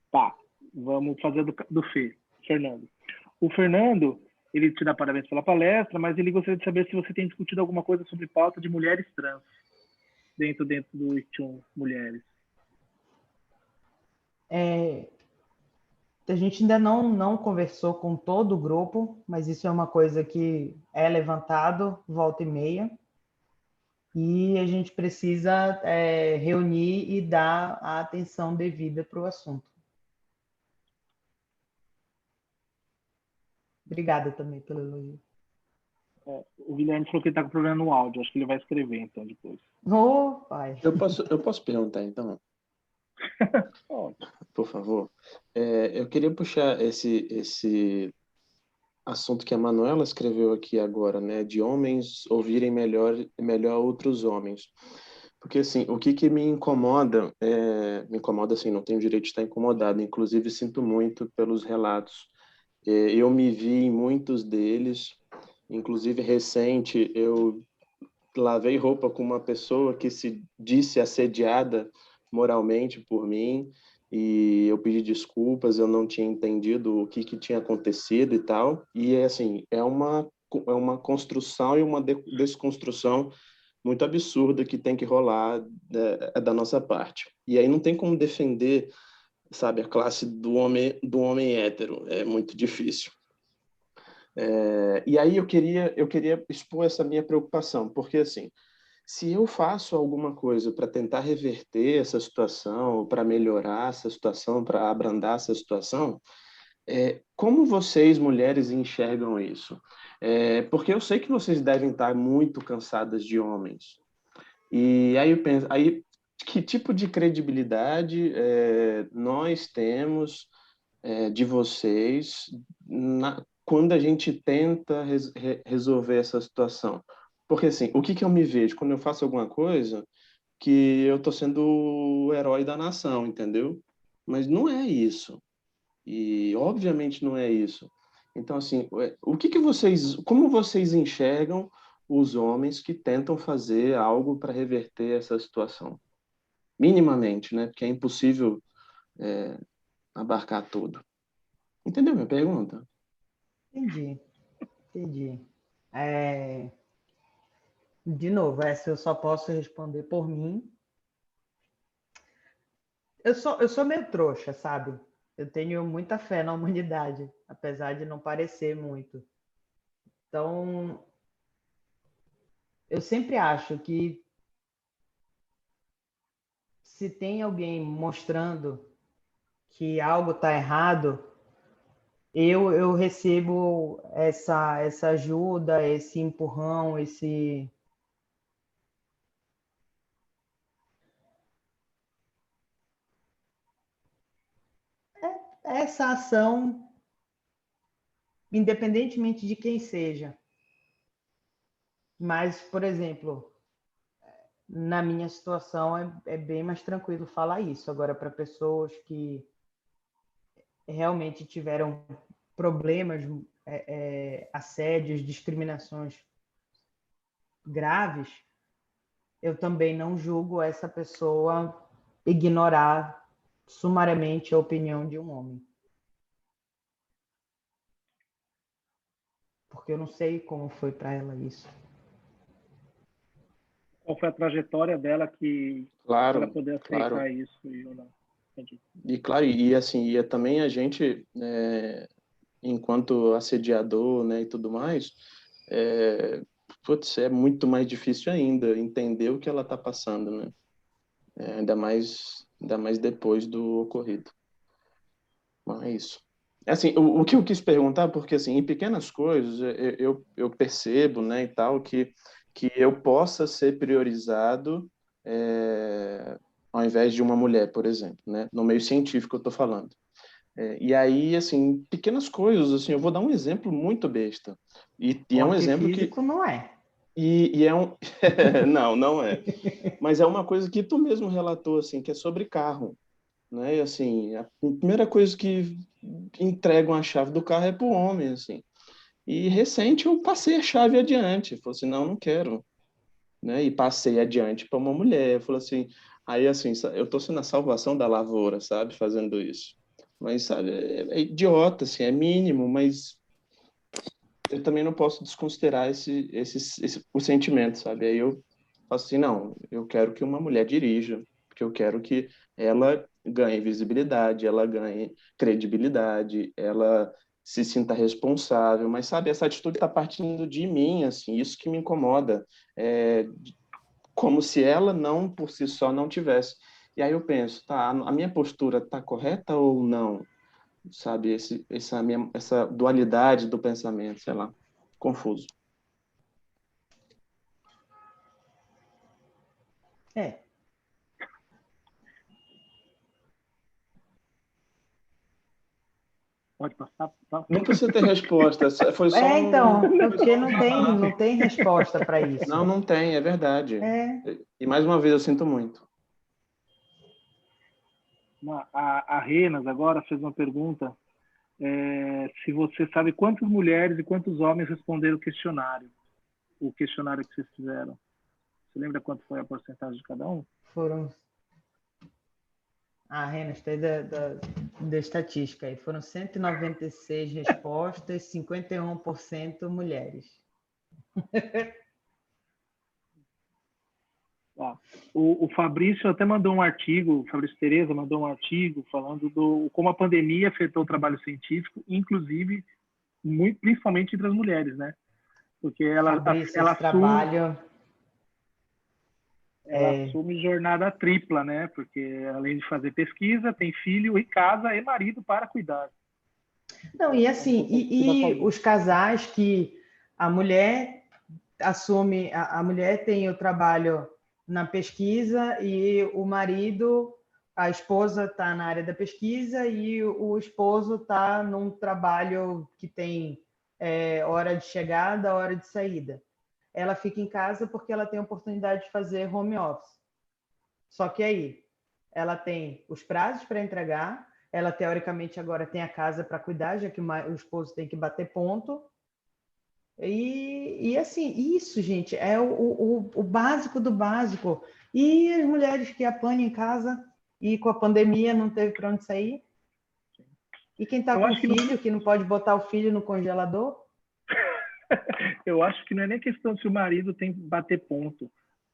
Tá, vamos fazer do Fê, Fernando. O Fernando, ele te dá parabéns pela palestra, mas ele gostaria de saber se você tem discutido alguma coisa sobre pauta de mulheres trans dentro do ITUM Mulheres. A gente ainda não conversou com todo o grupo, mas isso é uma coisa que é levantado volta e meia. e a gente precisa reunir e dar a atenção devida para o assunto. Obrigada também pelo elogio. O Guilherme falou que ele está com problema no áudio. Acho que ele vai escrever, então, depois. Pai. Eu posso perguntar, então? Por favor. Eu queria puxar esse assunto que a Manuela escreveu aqui agora, né? De homens ouvirem melhor outros homens. Porque, assim, o que me incomoda, me incomoda, assim, não tenho direito de estar incomodado, inclusive sinto muito pelos relatos. Eu me vi em muitos deles, inclusive recente, eu lavei roupa com uma pessoa que se disse assediada moralmente por mim, e eu pedi desculpas, eu não tinha entendido o que tinha acontecido e tal, e assim, é uma construção e uma desconstrução muito absurda que tem que rolar da nossa parte. E aí não tem como defender, sabe, a classe do homem hétero, é muito difícil. E aí eu queria expor essa minha preocupação, porque assim, se eu faço alguma coisa para tentar reverter essa situação, para melhorar essa situação, para abrandar essa situação, como vocês, mulheres, enxergam isso? Porque eu sei que vocês devem estar muito cansadas de homens. E aí eu penso, que tipo de credibilidade nós temos de vocês quando a gente tenta resolver essa situação? Porque assim, o que eu me vejo quando eu faço alguma coisa que eu tô sendo o herói da nação, entendeu? Mas não é isso. E obviamente não é isso. Então assim, como vocês enxergam os homens que tentam fazer algo para reverter essa situação? Minimamente, né? Porque é impossível abarcar tudo. Entendeu minha pergunta? Entendi. De novo, essa eu só posso responder por mim. Eu sou meio trouxa, sabe? Eu tenho muita fé na humanidade, apesar de não parecer muito. Então, eu sempre acho que se tem alguém mostrando que algo está errado, eu recebo essa ajuda, esse empurrão, essa ação, independentemente de quem seja. Mas, por exemplo, na minha situação é bem mais tranquilo falar isso. Agora, para pessoas que realmente tiveram problemas, assédios, discriminações graves, eu também não julgo essa pessoa ignorar sumariamente a opinião de um homem. Porque eu não sei como foi para ela isso. Qual foi a trajetória dela que ela poder aceitar isso e eu não? Entendi. E claro, e assim, também a gente, enquanto assediador, né, e tudo mais, é muito mais difícil ainda entender o que ela está passando, né? Ainda mais depois do ocorrido. Mas é isso. Assim, o que eu quis perguntar, porque assim, em pequenas coisas eu percebo, né, e tal, que eu possa ser priorizado ao invés de uma mulher, por exemplo, né? No meio científico eu estou falando. E aí, assim, pequenas coisas, assim, eu vou dar um exemplo muito besta. E é um exemplo físico não é. E é um... não é. Mas é uma coisa que tu mesmo relatou, assim, que é sobre carro, né? E, assim, a primeira coisa que entregam a chave do carro é pro homem, assim. E recente eu passei a chave adiante. Falei assim, não quero, né? E passei adiante para uma mulher. Falei assim, aí assim, eu tô sendo a salvação da lavoura, sabe? Fazendo isso. Mas, sabe, é idiota, assim, é mínimo, mas eu também não posso desconsiderar o sentimento, sabe? Aí eu faço assim, não, eu quero que uma mulher dirija, porque eu quero que ela ganhe visibilidade, ela ganhe credibilidade, ela se sinta responsável, mas sabe, essa atitude está partindo de mim, assim, isso que me incomoda. como se ela não, por si só, não tivesse. E aí eu penso, tá, a minha postura está correta ou não? Sabe, essa dualidade do pensamento, sei lá, confuso. É. Pode passar? Tá? Não precisa ter resposta, foi só Então, porque não desabafo. tem resposta para isso. Não tem, é verdade. É. E mais uma vez eu sinto muito. A Renas agora fez uma pergunta, se você sabe quantas mulheres e quantos homens responderam o questionário que vocês fizeram. Você lembra quanto foi a porcentagem de cada um? Foram. Renas, tem da estatística aí. Foram 196 respostas, 51% mulheres. O Fabrício até mandou um artigo, o Fabrício Tereza mandou um artigo falando como a pandemia afetou o trabalho científico, inclusive, principalmente entre as mulheres, né? Porque ela assume jornada tripla, né? Porque além de fazer pesquisa, tem filho e casa e marido para cuidar. Não, e assim, e os casais que a mulher assume, a mulher tem o trabalho na pesquisa e o marido, a esposa está na área da pesquisa e o esposo está num trabalho que tem hora de chegada, hora de saída. Ela fica em casa porque ela tem a oportunidade de fazer home office. Só que aí, ela tem os prazos para entregar, ela teoricamente agora tem a casa para cuidar, já que o esposo tem que bater ponto. E assim, isso, gente, é o básico do básico. E as mulheres que apanham em casa e com a pandemia não teve para onde sair? E quem está com filho, que não pode botar o filho no congelador? Eu acho que não é nem questão se o marido tem que bater ponto.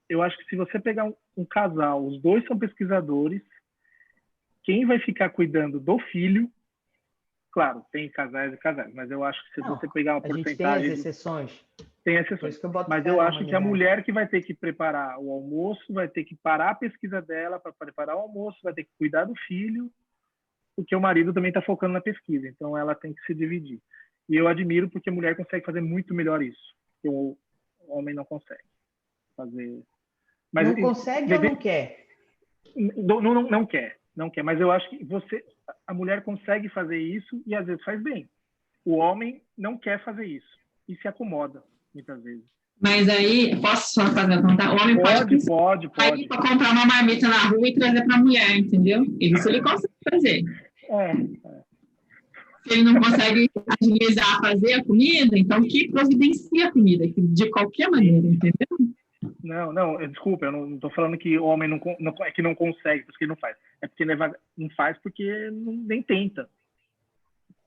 Eu acho que se você pegar um casal, os dois são pesquisadores, quem vai ficar cuidando do filho, claro, tem casais e casais, mas eu acho que se você pegar uma porcentagem... A gente tem as exceções. Tem exceções. Mas eu acho que a mulher que vai ter que preparar o almoço, vai ter que parar a pesquisa dela para preparar o almoço, vai ter que cuidar do filho, porque o marido também está focando na pesquisa. Então, ela tem que se dividir. E eu admiro porque a mulher consegue fazer muito melhor isso, que o homem não consegue fazer. Mas, não consegue ou não quer? Não quer. Mas eu acho que a mulher consegue fazer isso e às vezes faz bem. O homem não quer fazer isso e se acomoda muitas vezes. Mas aí, posso só fazer a conta? O homem pode sair para comprar uma marmita na rua e trazer para a mulher, entendeu? Isso ele consegue fazer. Se ele não consegue agilizar fazer a comida, então que providencia a comida, de qualquer maneira, entendeu? Não, desculpa, eu não estou falando que o homem é que não consegue, porque não faz. É porque não faz porque nem tenta,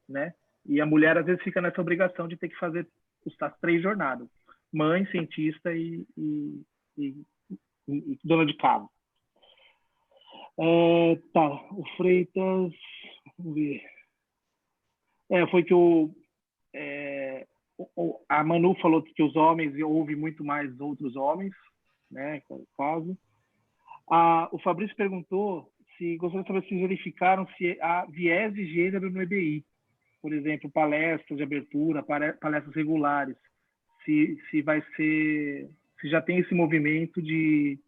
né? E a mulher, às vezes, fica nessa obrigação de ter que fazer as 3 jornadas. Mãe, cientista e dona de casa. O Freitas... Vamos ver. Foi que a Manu falou que os homens, houve muito mais outros homens, né, caso. O Fabrício perguntou se gostaria de saber se verificaram se há viés de gênero no EBI, por exemplo, palestras de abertura, palestras regulares, se já tem esse movimento de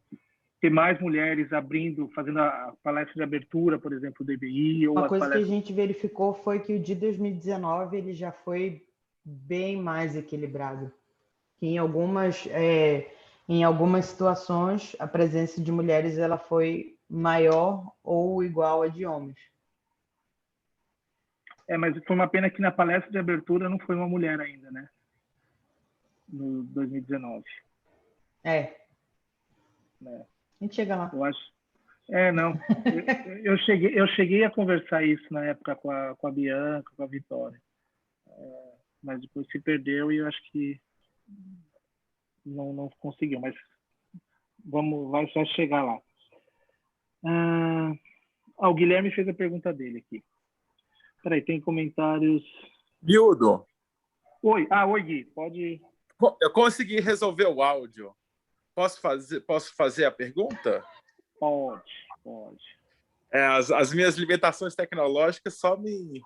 ter mais mulheres fazendo a palestra de abertura, por exemplo, do EBI. Uma coisa que a gente verificou foi que o de 2019 ele já foi bem mais equilibrado. Que em algumas situações, a presença de mulheres ela foi maior ou igual a de homens. Mas foi uma pena que na palestra de abertura não foi uma mulher ainda, né? No 2019. A gente chega lá. Eu acho. Não. eu cheguei a conversar isso na época com a Bianca, com a Vitória. Mas depois se perdeu e eu acho que não conseguiu. Mas vai chegar lá. O Guilherme fez a pergunta dele aqui. Peraí, tem comentários. Miúdo. Oi, Gui, pode. Eu consegui resolver o áudio. Posso fazer a pergunta? Pode. As minhas limitações tecnológicas só me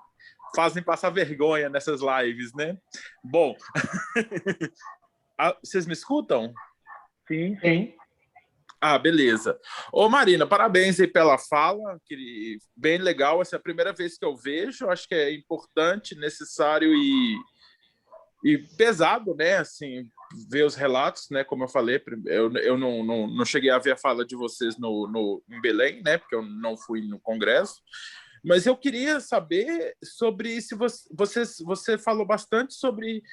fazem passar vergonha nessas lives, né? Bom, vocês me escutam? Sim. Beleza. Ô, Marina, parabéns aí pela fala, bem legal, essa é a primeira vez que eu vejo, acho que é importante, necessário e pesado, né, assim, ver os relatos, né, como eu falei, eu não cheguei a ver a fala de vocês em Belém, né, porque eu não fui no congresso, mas eu queria saber sobre se você falou bastante sobre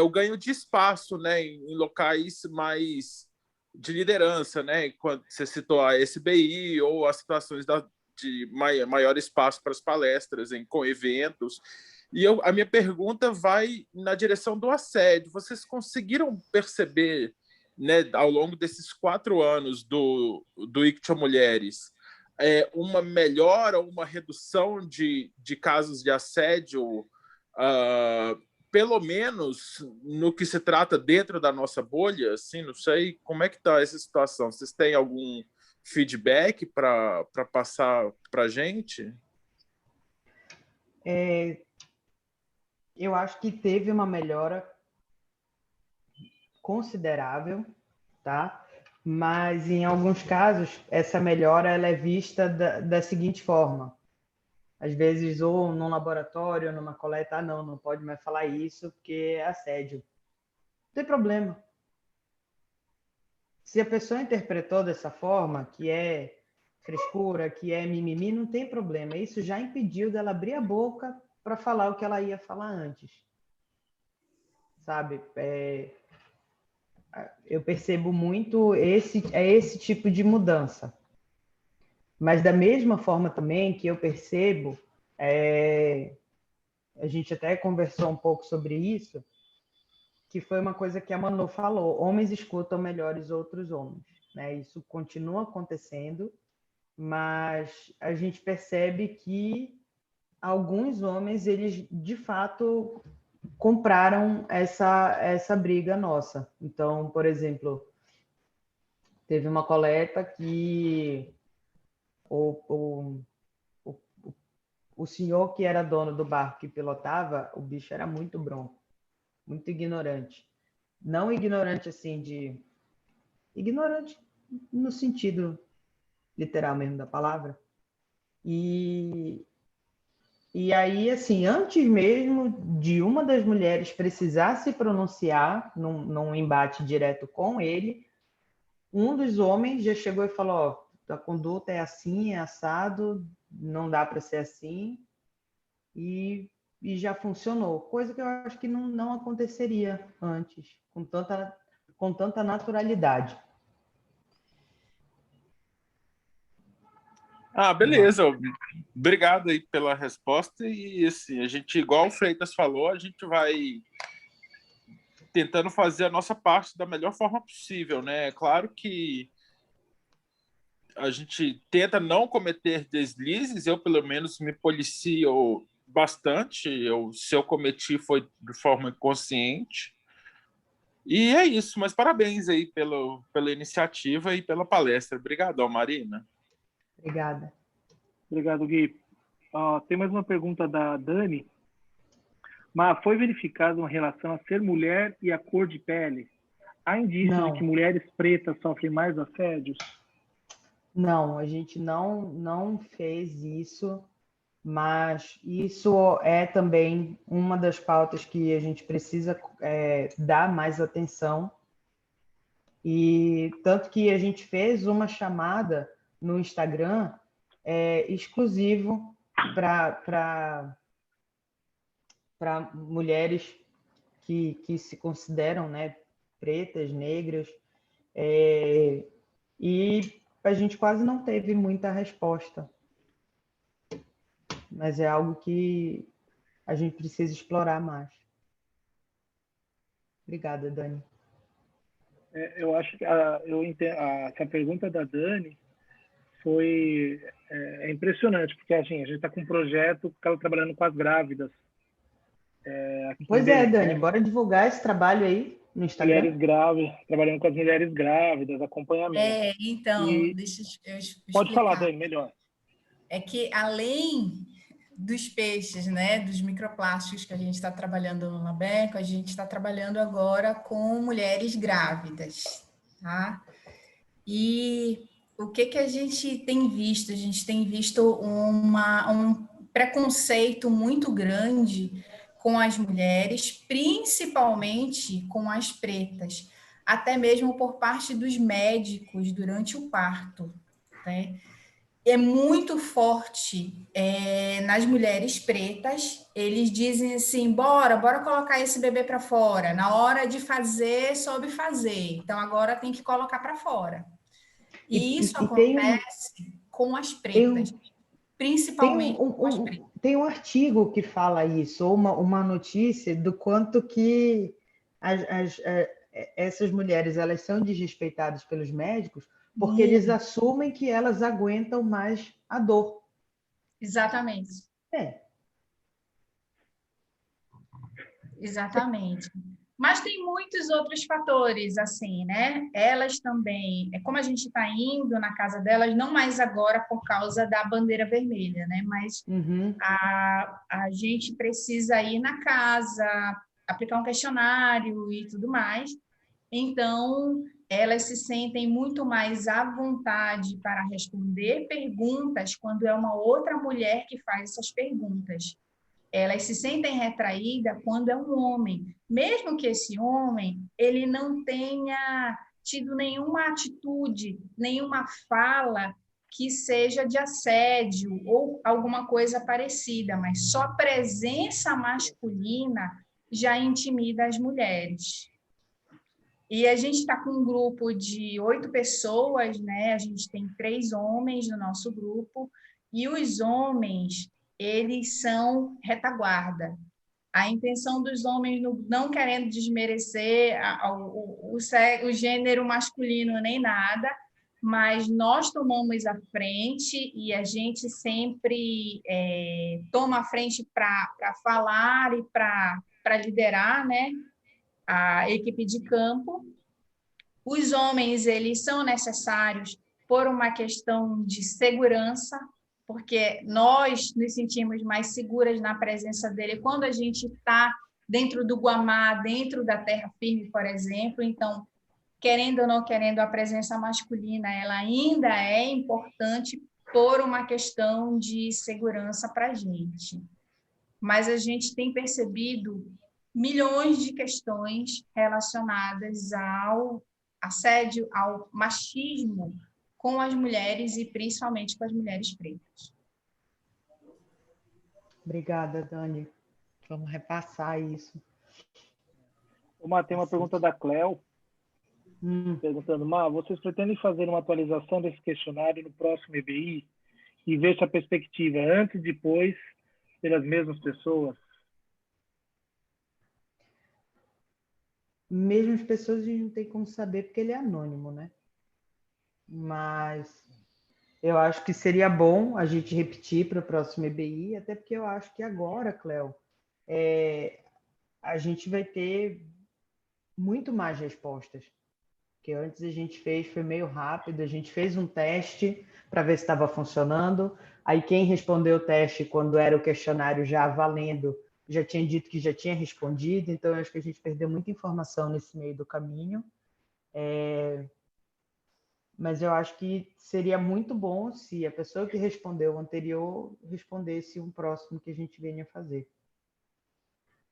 o ganho de espaço, né, em locais mais de liderança, né, quando você citou a SBI ou as situações de maior espaço para as palestras, com eventos. E a minha pergunta vai na direção do assédio. Vocês conseguiram perceber, né, ao longo desses 4 anos do ICTIA Mulheres, uma melhora ou uma redução de casos de assédio, pelo menos no que se trata dentro da nossa bolha? Assim, não sei como é que está essa situação. Vocês têm algum feedback para passar para a gente? Eu acho que teve uma melhora considerável, tá? Mas em alguns casos essa melhora ela é vista da seguinte forma: às vezes ou num laboratório, ou numa coleta, não pode mais falar isso porque é assédio. Não tem problema. Se a pessoa interpretou dessa forma, que é frescura, que é mimimi, não tem problema. Isso já impediu dela abrir a boca para falar o que ela ia falar antes. Sabe? Eu percebo muito esse tipo de mudança. Mas da mesma forma também que eu percebo, a gente até conversou um pouco sobre isso, que foi uma coisa que a Manu falou: homens escutam melhores outros homens, né? Isso continua acontecendo, mas a gente percebe que alguns homens, eles de fato compraram essa briga nossa. Então, por exemplo, teve uma coleta que o senhor que era dono do barco que pilotava, o bicho era muito bronco, muito ignorante. Não ignorante assim de... Ignorante no sentido literal mesmo da palavra. E aí, assim, antes mesmo de uma das mulheres precisar se pronunciar num embate direto com ele, um dos homens já chegou e falou: ó, a conduta é assim, é assado, não dá para ser assim, e já funcionou. Coisa que eu acho que não aconteceria antes, com tanta naturalidade. Beleza. Obrigado aí pela resposta. E assim, a gente, igual o Freitas falou, a gente vai tentando fazer a nossa parte da melhor forma possível, né? É claro que a gente tenta não cometer deslizes, eu pelo menos me policio bastante, se eu cometi foi de forma inconsciente. E é isso, mas parabéns aí pela iniciativa e pela palestra. Obrigadão, Marina. Obrigada. Obrigado, Gui. Tem mais uma pergunta da Dani. Mas foi verificada uma relação a ser mulher e a cor de pele? Há indícios de que mulheres pretas sofrem mais assédios? Não, a gente não fez isso, mas isso é também uma das pautas que a gente precisa dar mais atenção. E tanto que a gente fez uma chamada no Instagram exclusivo para mulheres que se consideram, né, pretas, negras, e a gente quase não teve muita resposta. Mas é algo que a gente precisa explorar mais. Obrigada, Dani. Eu acho que essa pergunta da Dani foi impressionante, porque assim, a gente está com um projeto que ela trabalhando com as grávidas. Pois é, Dani, bora divulgar esse trabalho aí. no Instagram? Mulheres grávidas, trabalhando com as mulheres grávidas, acompanhamento. Então, deixa eu explicar. Pode falar, Dani, melhor. É que além dos peixes, né, dos microplásticos que a gente está trabalhando no Labeco, a gente está trabalhando agora com mulheres grávidas, tá? E o que a gente tem visto? A gente tem visto um preconceito muito grande com as mulheres, principalmente com as pretas, até mesmo por parte dos médicos durante o parto, né? É muito forte nas mulheres pretas. Eles dizem assim: bora colocar esse bebê para fora. Na hora de fazer, soube fazer. Então agora tem que colocar para fora. E isso acontece com as pretas, principalmente com as pretas. Tem um artigo que fala isso, ou uma notícia do quanto que essas mulheres elas são desrespeitadas pelos médicos, porque eles assumem que elas aguentam mais a dor. Exatamente. Exatamente. Mas tem muitos outros fatores, assim, né? Elas também, como a gente está indo na casa delas, não mais agora por causa da bandeira vermelha, né? Mas a gente precisa ir na casa, aplicar um questionário e tudo mais. Então, elas se sentem muito mais à vontade para responder perguntas quando é uma outra mulher que faz essas perguntas. Elas se sentem retraídas quando é um homem, mesmo que esse homem ele não tenha tido nenhuma atitude, nenhuma fala que seja de assédio ou alguma coisa parecida, mas só a presença masculina já intimida as mulheres. E a gente está com um grupo de 8 pessoas, né? A gente tem 3 homens no nosso grupo, e os homens, eles são retaguarda. A intenção dos homens, não querendo desmerecer o gênero masculino nem nada, mas nós tomamos a frente e a gente sempre toma a frente para falar e para liderar, né, a equipe de campo. Os homens, eles são necessários por uma questão de segurança, porque nós nos sentimos mais seguras na presença dele quando a gente está dentro do Guamá, dentro da terra firme, por exemplo. Então, querendo ou não querendo, a presença masculina ela ainda é importante por uma questão de segurança para a gente. Mas a gente tem percebido milhões de questões relacionadas ao assédio, ao machismo com as mulheres e principalmente com as mulheres pretas. Obrigada, Dani. Vamos repassar isso. Tem uma pergunta da Cleo, perguntando: vocês pretendem fazer uma atualização desse questionário no próximo EBI e ver sua perspectiva antes e depois pelas mesmas pessoas? Mesmas pessoas a gente não tem como saber porque ele é anônimo, né? Mas eu acho que seria bom a gente repetir para o próximo EBI, até porque eu acho que agora, Cleo, a gente vai ter muito mais respostas. Porque antes a gente foi meio rápido, a gente fez um teste para ver se estava funcionando. Aí quem respondeu o teste quando era o questionário já valendo, já tinha dito que já tinha respondido, então eu acho que a gente perdeu muita informação nesse meio do caminho. Mas eu acho que seria muito bom se a pessoa que respondeu o anterior respondesse um próximo que a gente venha fazer.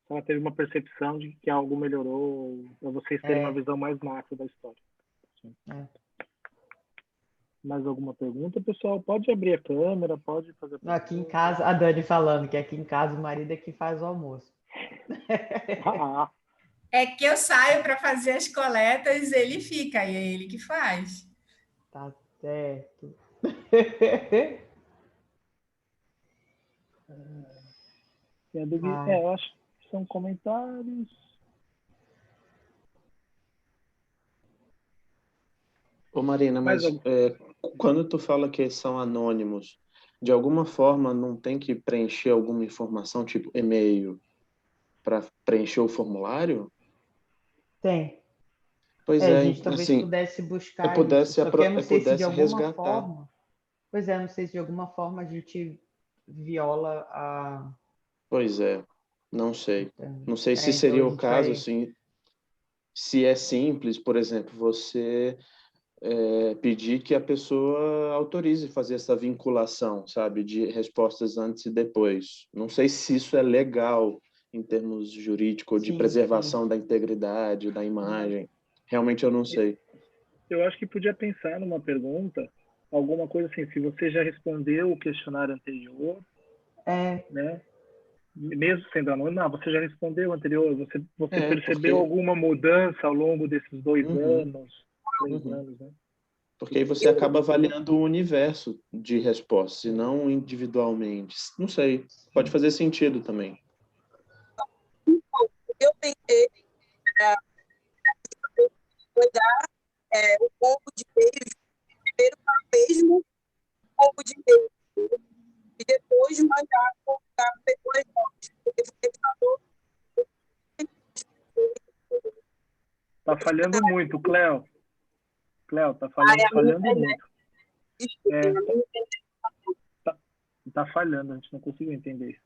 Ela teve uma percepção de que algo melhorou, para vocês terem uma visão mais macro da história. Mais alguma pergunta, pessoal? Pode abrir a câmera, pode fazer. Aqui em casa, a Dani falando que aqui em casa o marido é que faz o almoço. É que eu saio para fazer as coletas, ele fica, e é ele que faz. Tá certo. Eu acho que são comentários. Ô Marina, mas quando tu fala que são anônimos, de alguma forma não tem que preencher alguma informação, tipo e-mail, para preencher o formulário? Tem. Pois A é, gente talvez assim, pudesse eu buscar isso. pudesse, Só que eu não sei se de alguma resgatar. forma. Pois é, não sei se de alguma forma a gente viola a. Pois é, não sei. Não sei se Então a seria o gente caso, vai. assim, se é simples, por exemplo, você pedir que a pessoa autorize fazer essa vinculação, sabe, de respostas antes e depois. Não sei se isso é legal em termos jurídicos, de Sim, sim. preservação da integridade, da imagem. Realmente eu não sei. Eu acho que podia pensar numa pergunta, alguma coisa assim, se você já respondeu o questionário anterior, né? Mesmo sendo anônimo, você já respondeu o anterior, você percebeu Porque... alguma mudança ao longo desses 2 Uhum, anos, 3 uhum. anos, né? Porque aí você acaba avaliando o universo de respostas, e não individualmente. Não sei, pode fazer sentido também. Eu tentei mandar o combo de beijo primeiro para o mesmo combo de beijo e depois mandar para pessoas novas. Porque você falou. Tá falhando muito, Cléo. Cléo, tá falhando muito. Tá falhando, a gente não conseguiu entender.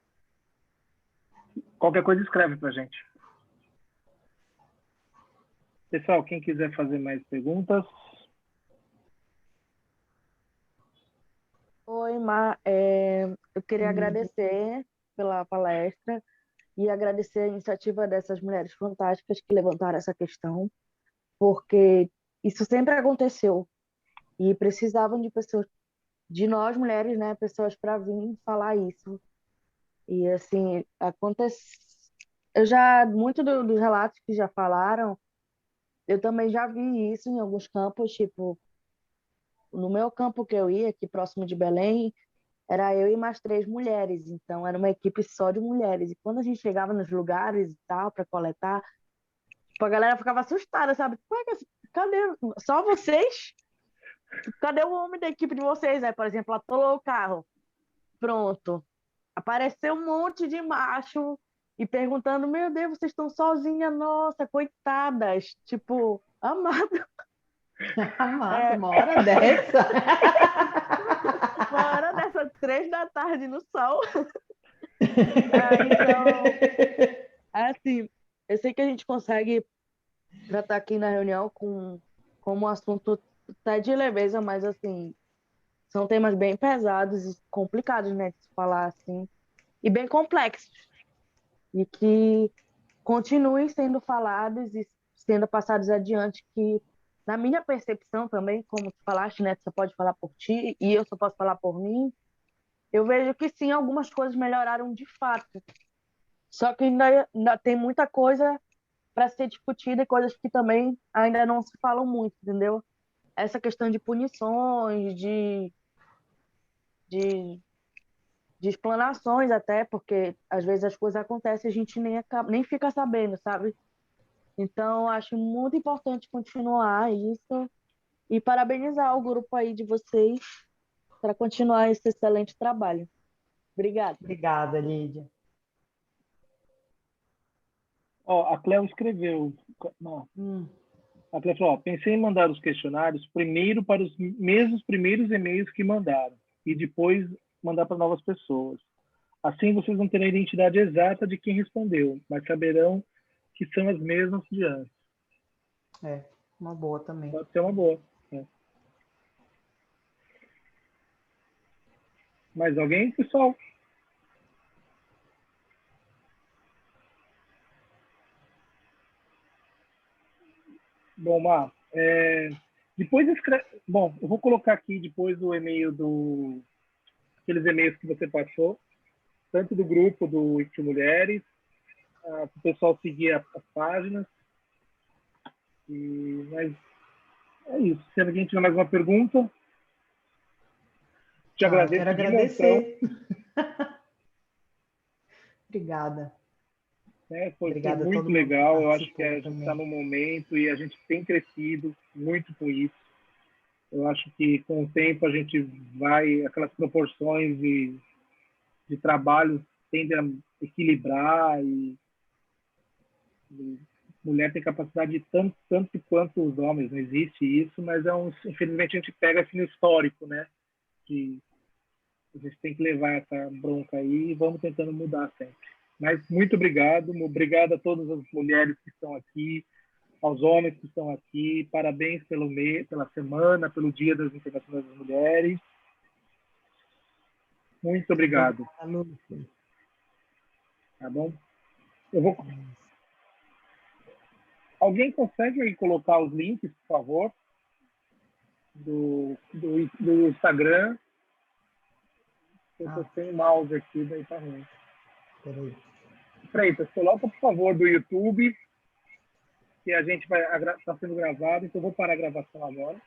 Qualquer coisa escreve pra gente. Pessoal, quem quiser fazer mais perguntas. Oi, eu queria agradecer pela palestra e agradecer a iniciativa dessas mulheres fantásticas que levantaram essa questão, porque isso sempre aconteceu e precisavam de pessoas, de nós mulheres, né, pessoas para vir falar isso. E assim, eu já, muito dos relatos que já falaram, eu também já vi isso em alguns campos, tipo, no meu campo que eu ia, aqui próximo de Belém, era eu e mais 3 mulheres, então era uma equipe só de mulheres. E quando a gente chegava nos lugares e tal, para coletar, tipo, a galera ficava assustada, sabe? Cadê? Só vocês? Cadê o homem da equipe de vocês? Aí, por exemplo, atolou o carro. Pronto. Apareceu um monte de macho e perguntando: Meu Deus, vocês estão sozinhas? Nossa, coitadas. Tipo, amado. Amado, uma hora dessa. Uma hora dessa, 3 da tarde no sol. Então, assim, eu sei que a gente consegue tratar aqui na reunião como um assunto até de leveza, mas assim, são temas bem pesados e complicados, né, de se falar assim, e bem complexos, e que continuem sendo falados e sendo passados adiante, que na minha percepção também, como tu falaste, né, tu só pode falar por ti e eu só posso falar por mim, eu vejo que sim, algumas coisas melhoraram de fato, só que ainda tem muita coisa para ser discutida e coisas que também ainda não se falam muito, entendeu? Essa questão de punições, de, de explanações até, porque às vezes as coisas acontecem e a gente nem fica sabendo, sabe? Então, acho muito importante continuar isso e parabenizar o grupo aí de vocês para continuar esse excelente trabalho. Obrigada. Obrigada, Lídia. A Cléo escreveu. Não. A Cléo falou, pensei em mandar os questionários primeiro para os mesmos primeiros e-mails que mandaram e depois mandar para novas pessoas. Assim, vocês não terão a identidade exata de quem respondeu, mas saberão que são as mesmas de antes. Uma boa também. Pode ser uma boa. Mais alguém, pessoal? Bom, Mar, depois escreve... Bom, eu vou colocar aqui depois o e-mail aqueles e-mails que você passou, tanto do grupo do Icti Mulheres, para o pessoal seguir as páginas. Mas é isso. Se alguém tiver mais uma pergunta, te agradeço. Quero agradecer. Obrigada. Foi muito legal. Eu acho que a gente está no momento e a gente tem crescido muito com isso. Eu acho que com o tempo a gente vai, aquelas proporções de trabalho tendem a equilibrar e mulher tem capacidade de tanto quanto os homens, não existe isso, mas infelizmente a gente pega assim no histórico, né? Que a gente tem que levar essa bronca aí e vamos tentando mudar sempre. Mas muito obrigado a todas as mulheres que estão aqui, aos homens que estão aqui, parabéns pelo mês, pela semana, pelo Dia das Internacionais das Mulheres. Muito obrigado. Tá bom? Alguém consegue aí colocar os links, por favor, do Instagram? Eu tenho um mouse aqui, daí tá ruim. Peraí. Freitas, coloca, por favor, do YouTube, que a gente vai... Está sendo gravado, então eu vou parar a gravação agora.